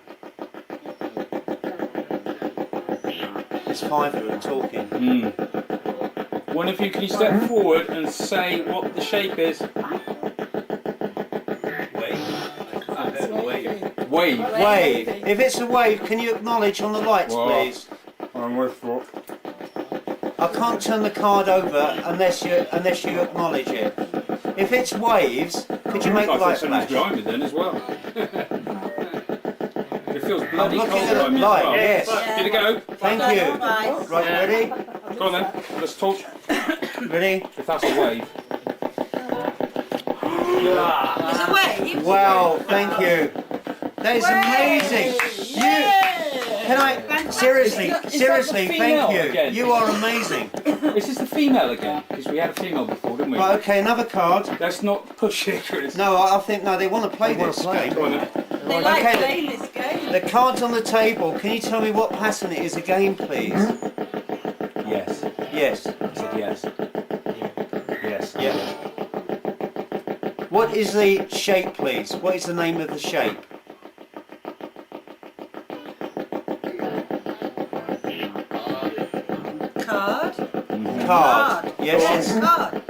[SPEAKER 8] There's 5 of them talking.
[SPEAKER 16] One of you, can you step forward and say what the shape is? Wave.
[SPEAKER 8] Wave. If it's a wave, can you acknowledge on the lights,
[SPEAKER 16] Well,
[SPEAKER 8] please?
[SPEAKER 16] I'm with what?
[SPEAKER 8] I can't turn the card over unless you acknowledge it. If it's waves, could you make the
[SPEAKER 16] I
[SPEAKER 8] light
[SPEAKER 16] thought someone's
[SPEAKER 8] flash?
[SPEAKER 16] behind me then as well. It feels bloody
[SPEAKER 8] looking
[SPEAKER 16] cold
[SPEAKER 8] at
[SPEAKER 16] behind
[SPEAKER 8] the
[SPEAKER 16] me
[SPEAKER 8] light,
[SPEAKER 16] as well.
[SPEAKER 8] yes.
[SPEAKER 16] Give it a go.
[SPEAKER 8] Thank you. Right, ready?
[SPEAKER 16] Go on then. Let's torch.
[SPEAKER 8] Ready?
[SPEAKER 16] If that's a wave.
[SPEAKER 9] It's a wave.
[SPEAKER 8] Wow, thank you. That is amazing. Can I seriously,
[SPEAKER 16] Is that the
[SPEAKER 8] seriously,
[SPEAKER 16] female
[SPEAKER 8] thank you.
[SPEAKER 16] again?
[SPEAKER 8] You are amazing.
[SPEAKER 16] Is this the female again? Because we had a female before, didn't we?
[SPEAKER 8] Right, okay, another card.
[SPEAKER 16] Let's not push it, Chris.
[SPEAKER 8] No, I think no, they want to play this game.
[SPEAKER 16] Go on then.
[SPEAKER 9] They like
[SPEAKER 8] Okay,
[SPEAKER 9] playing this game.
[SPEAKER 8] The cards on the table. Can you tell me what pattern it is again, please?
[SPEAKER 16] Yes.
[SPEAKER 8] Yes.
[SPEAKER 16] I said yes. Yes.
[SPEAKER 8] Yeah. What is the shape, please? What is the name of the shape?
[SPEAKER 9] Card.
[SPEAKER 8] Card. Yes.
[SPEAKER 9] Card.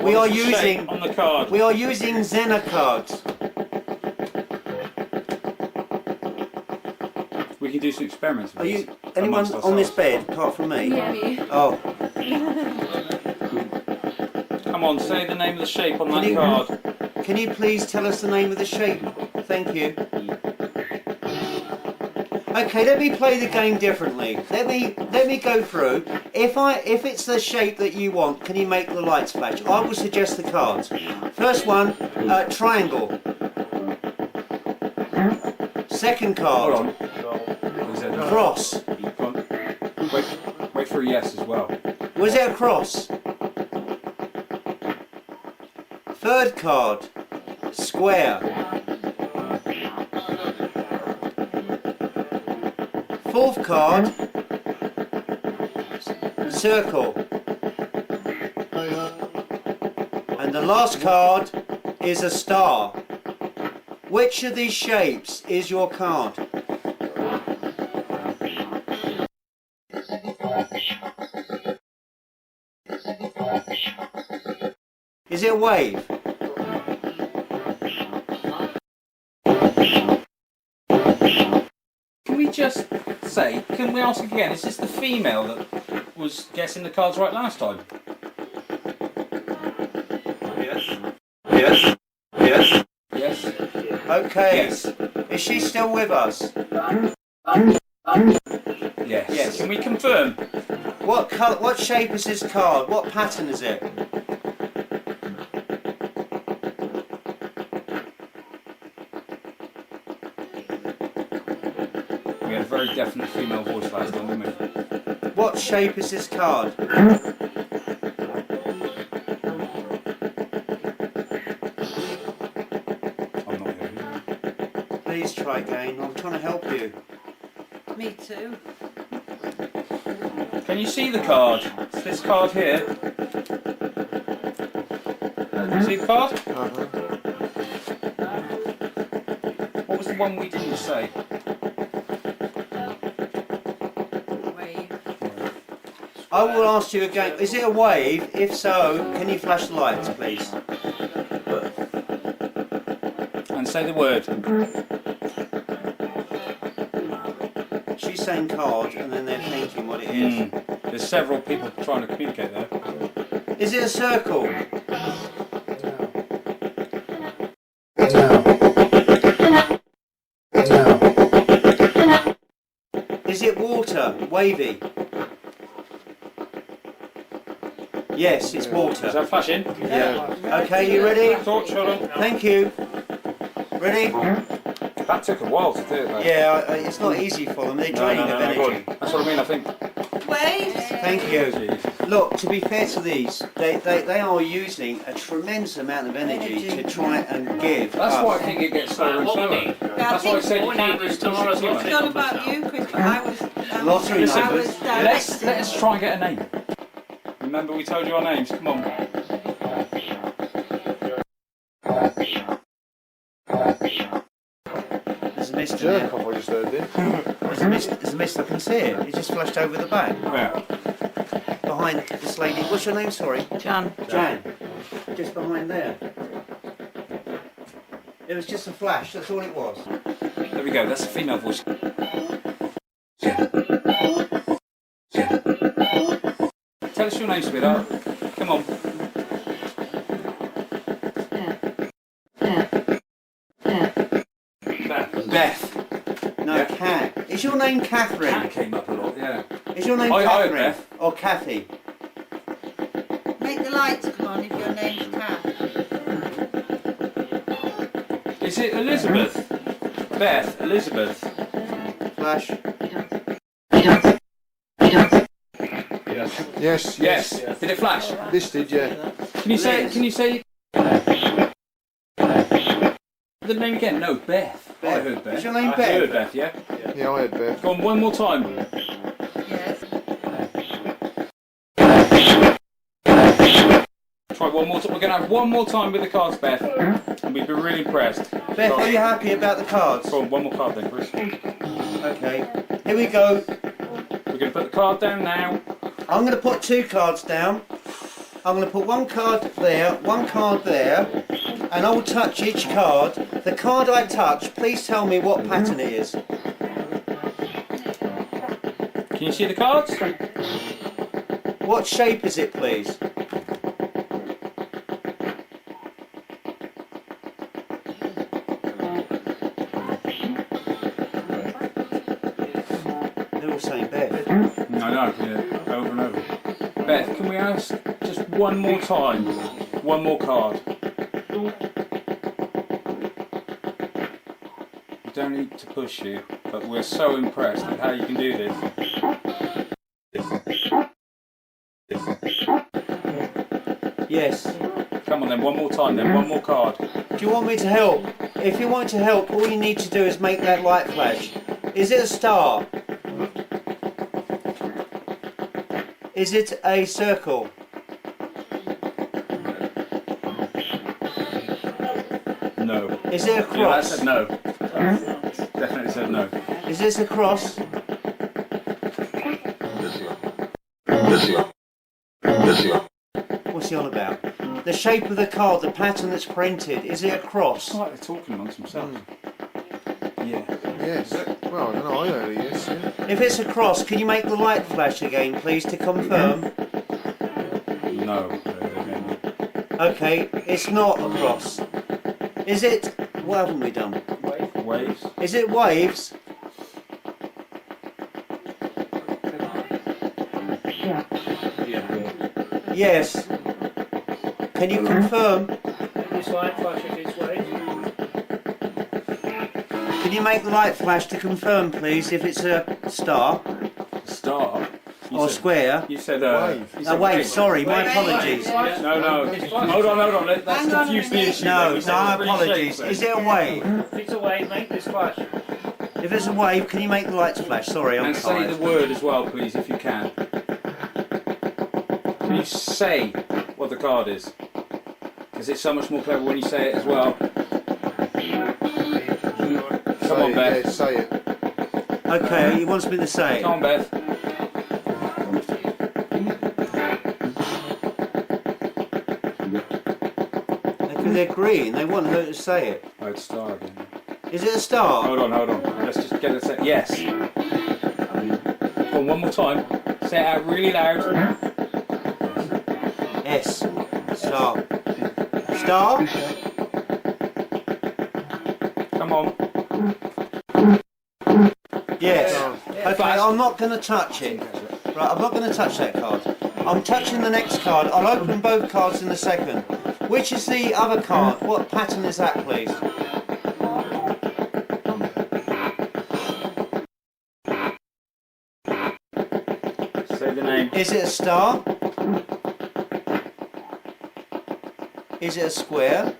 [SPEAKER 8] We are
[SPEAKER 16] What's the shape
[SPEAKER 8] using
[SPEAKER 16] on the card.
[SPEAKER 8] we are using Zener cards.
[SPEAKER 16] We can do some experiments with
[SPEAKER 8] Are you
[SPEAKER 16] this
[SPEAKER 8] anyone
[SPEAKER 16] amongst
[SPEAKER 8] on this
[SPEAKER 16] ourselves.
[SPEAKER 8] bed apart from me?
[SPEAKER 4] Yeah, me.
[SPEAKER 8] Oh,
[SPEAKER 16] Come on, say the name of the shape on that
[SPEAKER 8] you-
[SPEAKER 16] card.
[SPEAKER 8] can you please tell us the name of the shape? Thank you. Okay, let me play the game differently. Let me go through. If it's the shape that you want, can you make the lights flash? I will suggest the cards. First one, triangle. Second card,
[SPEAKER 16] Hold on. Is it-
[SPEAKER 8] cross.
[SPEAKER 16] Go on. Wait for a yes as well.
[SPEAKER 8] Was it a cross? Third card, square. Fourth card, circle. And the last card is a star. Which of these shapes is your card? Is it a wave?
[SPEAKER 16] Can we just say, can we ask again, is this the female that was guessing the cards right last time?
[SPEAKER 8] Yes. Yes. Yes.
[SPEAKER 16] Yes.
[SPEAKER 8] Okay.
[SPEAKER 16] Yes.
[SPEAKER 8] Is she still with us?
[SPEAKER 16] Yes.
[SPEAKER 8] Yes.
[SPEAKER 16] Can we confirm?
[SPEAKER 8] What colour? What shape is this card? What pattern is it?
[SPEAKER 16] We had a very definite female voice last time, didn't we?
[SPEAKER 8] What shape is this card? please try again. I'm trying to help you.
[SPEAKER 9] Me too.
[SPEAKER 16] Can you see the card? It's this card here. See the card? What was the one we didn't say?
[SPEAKER 8] I will ask you again, is it a wave? If so, can you flash the lights, please?
[SPEAKER 16] And say the word.
[SPEAKER 8] She's saying card, and then they're thinking what it is.
[SPEAKER 16] There's several people trying to communicate there.
[SPEAKER 8] Is it a circle? Is it water? Wavy? Yes, it's water.
[SPEAKER 16] Is that flashing?
[SPEAKER 8] Yeah. Okay, you ready?
[SPEAKER 16] Torch, hold on.
[SPEAKER 8] Thank you. Ready?
[SPEAKER 16] That took a while to do it, though.
[SPEAKER 8] Yeah, it's not easy for them. They're draining of energy.
[SPEAKER 16] That's what I mean, I think.
[SPEAKER 9] Waves.
[SPEAKER 8] Thank you. Look, to be fair to these, they are using a tremendous amount of energy to try and give.
[SPEAKER 16] That's why I think it gets slower and slower. That's why I said you can't use tomorrow's
[SPEAKER 9] It's not about you, Chris, but I was
[SPEAKER 8] Lottery numbers.
[SPEAKER 16] Let's try and get a name. Remember we told you our names, come on.
[SPEAKER 8] There's a mist in there.
[SPEAKER 11] I just heard there.
[SPEAKER 8] There's a mist, I can see it. It just flashed over the back.
[SPEAKER 16] Where?
[SPEAKER 8] Behind this lady. What's your name, sorry?
[SPEAKER 9] Jan.
[SPEAKER 8] Jan. Just behind there. It was just a flash, that's all it was.
[SPEAKER 16] There we go, that's a female voice. Tell us your name, sweetheart. Come on. Beth.
[SPEAKER 8] No,
[SPEAKER 16] Yeah.
[SPEAKER 8] Cat. Is your name Catherine?
[SPEAKER 16] Cat came up a lot, yeah.
[SPEAKER 8] Is your name
[SPEAKER 16] I heard
[SPEAKER 8] Catherine?
[SPEAKER 16] Beth.
[SPEAKER 8] Or Kathy?
[SPEAKER 9] Make the lights come on if your name's Kat.
[SPEAKER 16] Is it Elizabeth? Beth, Elizabeth.
[SPEAKER 8] Flash.
[SPEAKER 11] Yes.
[SPEAKER 16] Yes. Did it flash?
[SPEAKER 11] This did, yeah.
[SPEAKER 16] Can you say the name again? No, Beth. I heard Beth.
[SPEAKER 8] Is your name
[SPEAKER 16] I
[SPEAKER 8] Beth?
[SPEAKER 16] heard Beth, yeah?
[SPEAKER 11] Yeah, I heard Beth.
[SPEAKER 16] Go on, one more time.
[SPEAKER 9] Yes.
[SPEAKER 16] Try one more time. We're going to have one more time with the cards, Beth. And we've been really impressed.
[SPEAKER 8] Beth, are you happy about the cards?
[SPEAKER 16] Go on, one more card then, Chris.
[SPEAKER 8] Okay. Here we go.
[SPEAKER 16] We're going to put the card down now.
[SPEAKER 8] I'm going to put two cards down. I'm going to put one card there, and I will touch each card. The card I touch, please tell me what pattern it is.
[SPEAKER 16] Can you see the cards?
[SPEAKER 8] What shape is it, please? They're all saying Beth.
[SPEAKER 16] I know, yeah, over and over. Beth, can we ask just one more time? One more card. We don't need to push you, but we're so impressed at how you can do this.
[SPEAKER 8] Yes.
[SPEAKER 16] Come on then, one more time then, one more card.
[SPEAKER 8] Do you want me to help? If you want to help, all you need to do is make that light flash. Is it a star? Is it a circle?
[SPEAKER 16] No.
[SPEAKER 8] Is it a
[SPEAKER 16] Yeah, that
[SPEAKER 8] cross?
[SPEAKER 16] said no. Definitely said no.
[SPEAKER 8] Is this a cross? What's he on about? The shape of the card, the pattern that's printed, is it a cross?
[SPEAKER 16] It's like they're talking amongst themselves. Yeah.
[SPEAKER 11] Yes. Well, I don't know, I heard it, yes. Yeah.
[SPEAKER 8] If it's a cross, can you make the light flash again, please, to confirm?
[SPEAKER 16] No.
[SPEAKER 8] Okay, it's not a cross. Is it? What haven't we done?
[SPEAKER 16] Waves.
[SPEAKER 8] Is it waves? Yes. Can you confirm?
[SPEAKER 18] This light flashes its way.
[SPEAKER 8] Can you make the light flash to confirm, please, if it's a star?
[SPEAKER 16] Star?
[SPEAKER 8] or square.
[SPEAKER 16] You said
[SPEAKER 8] a wave. Sorry, my apologies.
[SPEAKER 16] No. Hold on. Let's confuse the issue.
[SPEAKER 8] No, my apologies. Is it a wave?
[SPEAKER 5] If it's a wave, make this flash.
[SPEAKER 8] If it's a wave, can you make the lights flash? Sorry, I'm tired.
[SPEAKER 16] And say the word as well, please, if you can. Can you say what the card is? Because it's so much more clever when you say it as well. Come on, Beth.
[SPEAKER 11] Yeah, say it.
[SPEAKER 8] Okay, he wants me to say it.
[SPEAKER 16] Come on, Beth.
[SPEAKER 8] They're green. They want her to say it.
[SPEAKER 16] Oh, it's star again.
[SPEAKER 8] Is it a star?
[SPEAKER 16] Hold on. Let's just get it set. Yes. Come on, one more time. Say it out really loud.
[SPEAKER 8] S. Star. Star?
[SPEAKER 16] Come on.
[SPEAKER 8] Yes. Okay, I'm not going to touch it. Right, I'm not going to touch that card. I'm touching the next card. I'll open both cards in a second. Which is the other card? What pattern is that, please?
[SPEAKER 16] Say the name.
[SPEAKER 8] Is it a star? Is it a square?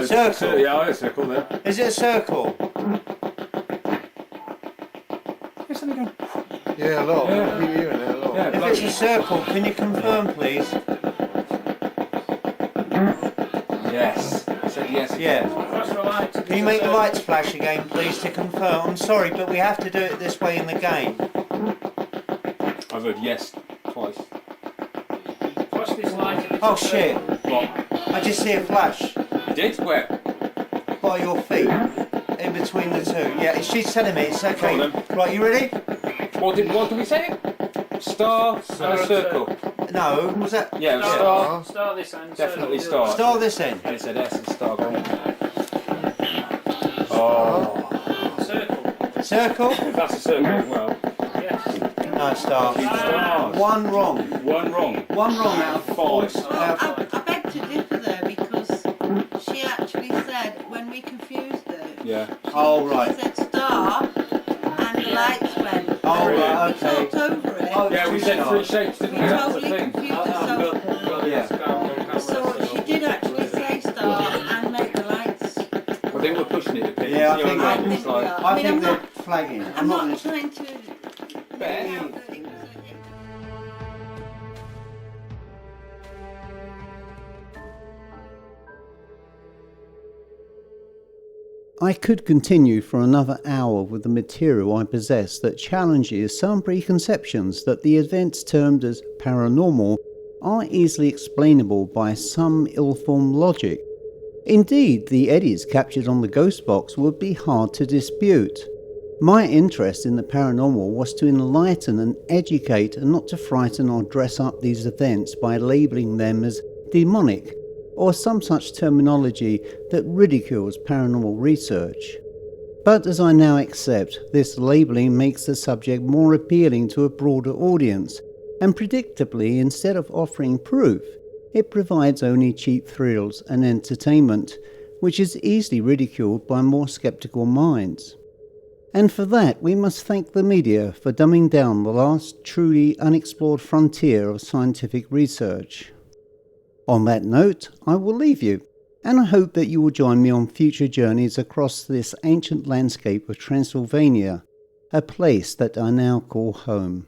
[SPEAKER 8] Circle.
[SPEAKER 16] Yeah, a circle there.
[SPEAKER 8] Is it a circle?
[SPEAKER 11] Yeah, a lot.
[SPEAKER 16] Yeah.
[SPEAKER 11] I keep hearing it a lot.
[SPEAKER 16] Yeah,
[SPEAKER 8] If it's a circle, can you confirm, please?
[SPEAKER 16] Yes. I said yes.
[SPEAKER 8] Yeah. Can you make the lights flash again, please, to confirm? I'm sorry, but we have to do it this way in the game.
[SPEAKER 16] I've heard yes twice.
[SPEAKER 5] Flash this light.
[SPEAKER 8] Oh shit!
[SPEAKER 16] What?
[SPEAKER 8] I just see a flash.
[SPEAKER 16] You did? Where?
[SPEAKER 8] By your feet. In between the two. Yeah, she's telling me it's okay.
[SPEAKER 16] Go on,
[SPEAKER 8] Right, you ready?
[SPEAKER 16] What did we say? Star and a circle.
[SPEAKER 8] No, was that?
[SPEAKER 16] Yeah, it was star.
[SPEAKER 5] Star this end.
[SPEAKER 16] Definitely
[SPEAKER 5] circle.
[SPEAKER 16] star.
[SPEAKER 8] Star this end.
[SPEAKER 16] And it said S and star. Go on. Oh.
[SPEAKER 8] Circle?
[SPEAKER 16] If that's a circle as well.
[SPEAKER 5] Yes.
[SPEAKER 8] No, star.
[SPEAKER 16] Stars.
[SPEAKER 8] One wrong.
[SPEAKER 16] One wrong.
[SPEAKER 8] One wrong out of four.
[SPEAKER 16] Five.
[SPEAKER 9] I beg to differ there because she actually said when we confused her.
[SPEAKER 16] Yeah.
[SPEAKER 8] Oh, right.
[SPEAKER 9] She said star and the lights went.
[SPEAKER 8] Oh,
[SPEAKER 9] and
[SPEAKER 8] right,
[SPEAKER 9] we
[SPEAKER 8] okay.
[SPEAKER 9] talked over it.
[SPEAKER 8] Oh,
[SPEAKER 16] Yeah, we said three shapes,
[SPEAKER 9] We
[SPEAKER 16] didn't we? That's the
[SPEAKER 9] totally
[SPEAKER 16] thing.
[SPEAKER 9] confused ourselves.
[SPEAKER 8] Yeah.
[SPEAKER 9] So she did actually say star and make the lights.
[SPEAKER 16] I think we're pushing it a bit.
[SPEAKER 8] Yeah, I
[SPEAKER 16] You know
[SPEAKER 8] think
[SPEAKER 16] what
[SPEAKER 9] I
[SPEAKER 16] mean?
[SPEAKER 9] think
[SPEAKER 16] It's
[SPEAKER 9] we
[SPEAKER 16] like,
[SPEAKER 9] are.
[SPEAKER 8] I think they're flagging.
[SPEAKER 9] I'm not
[SPEAKER 8] gonna-
[SPEAKER 9] trying to.
[SPEAKER 1] I could continue for another hour with the material I possess that challenges some preconceptions that the events termed as paranormal are easily explainable by some ill-formed logic. Indeed, the eddies captured on the ghost box would be hard to dispute. My interest in the paranormal was to enlighten and educate, and not to frighten or dress up these events by labelling them as demonic, or some such terminology that ridicules paranormal research. But as I now accept, this labelling makes the subject more appealing to a broader audience, and predictably, instead of offering proof, it provides only cheap thrills and entertainment, which is easily ridiculed by more sceptical minds. And for that, we must thank the media for dumbing down the last truly unexplored frontier of scientific research. On that note, I will leave you, and I hope that you will join me on future journeys across this ancient landscape of Transylvania, a place that I now call home.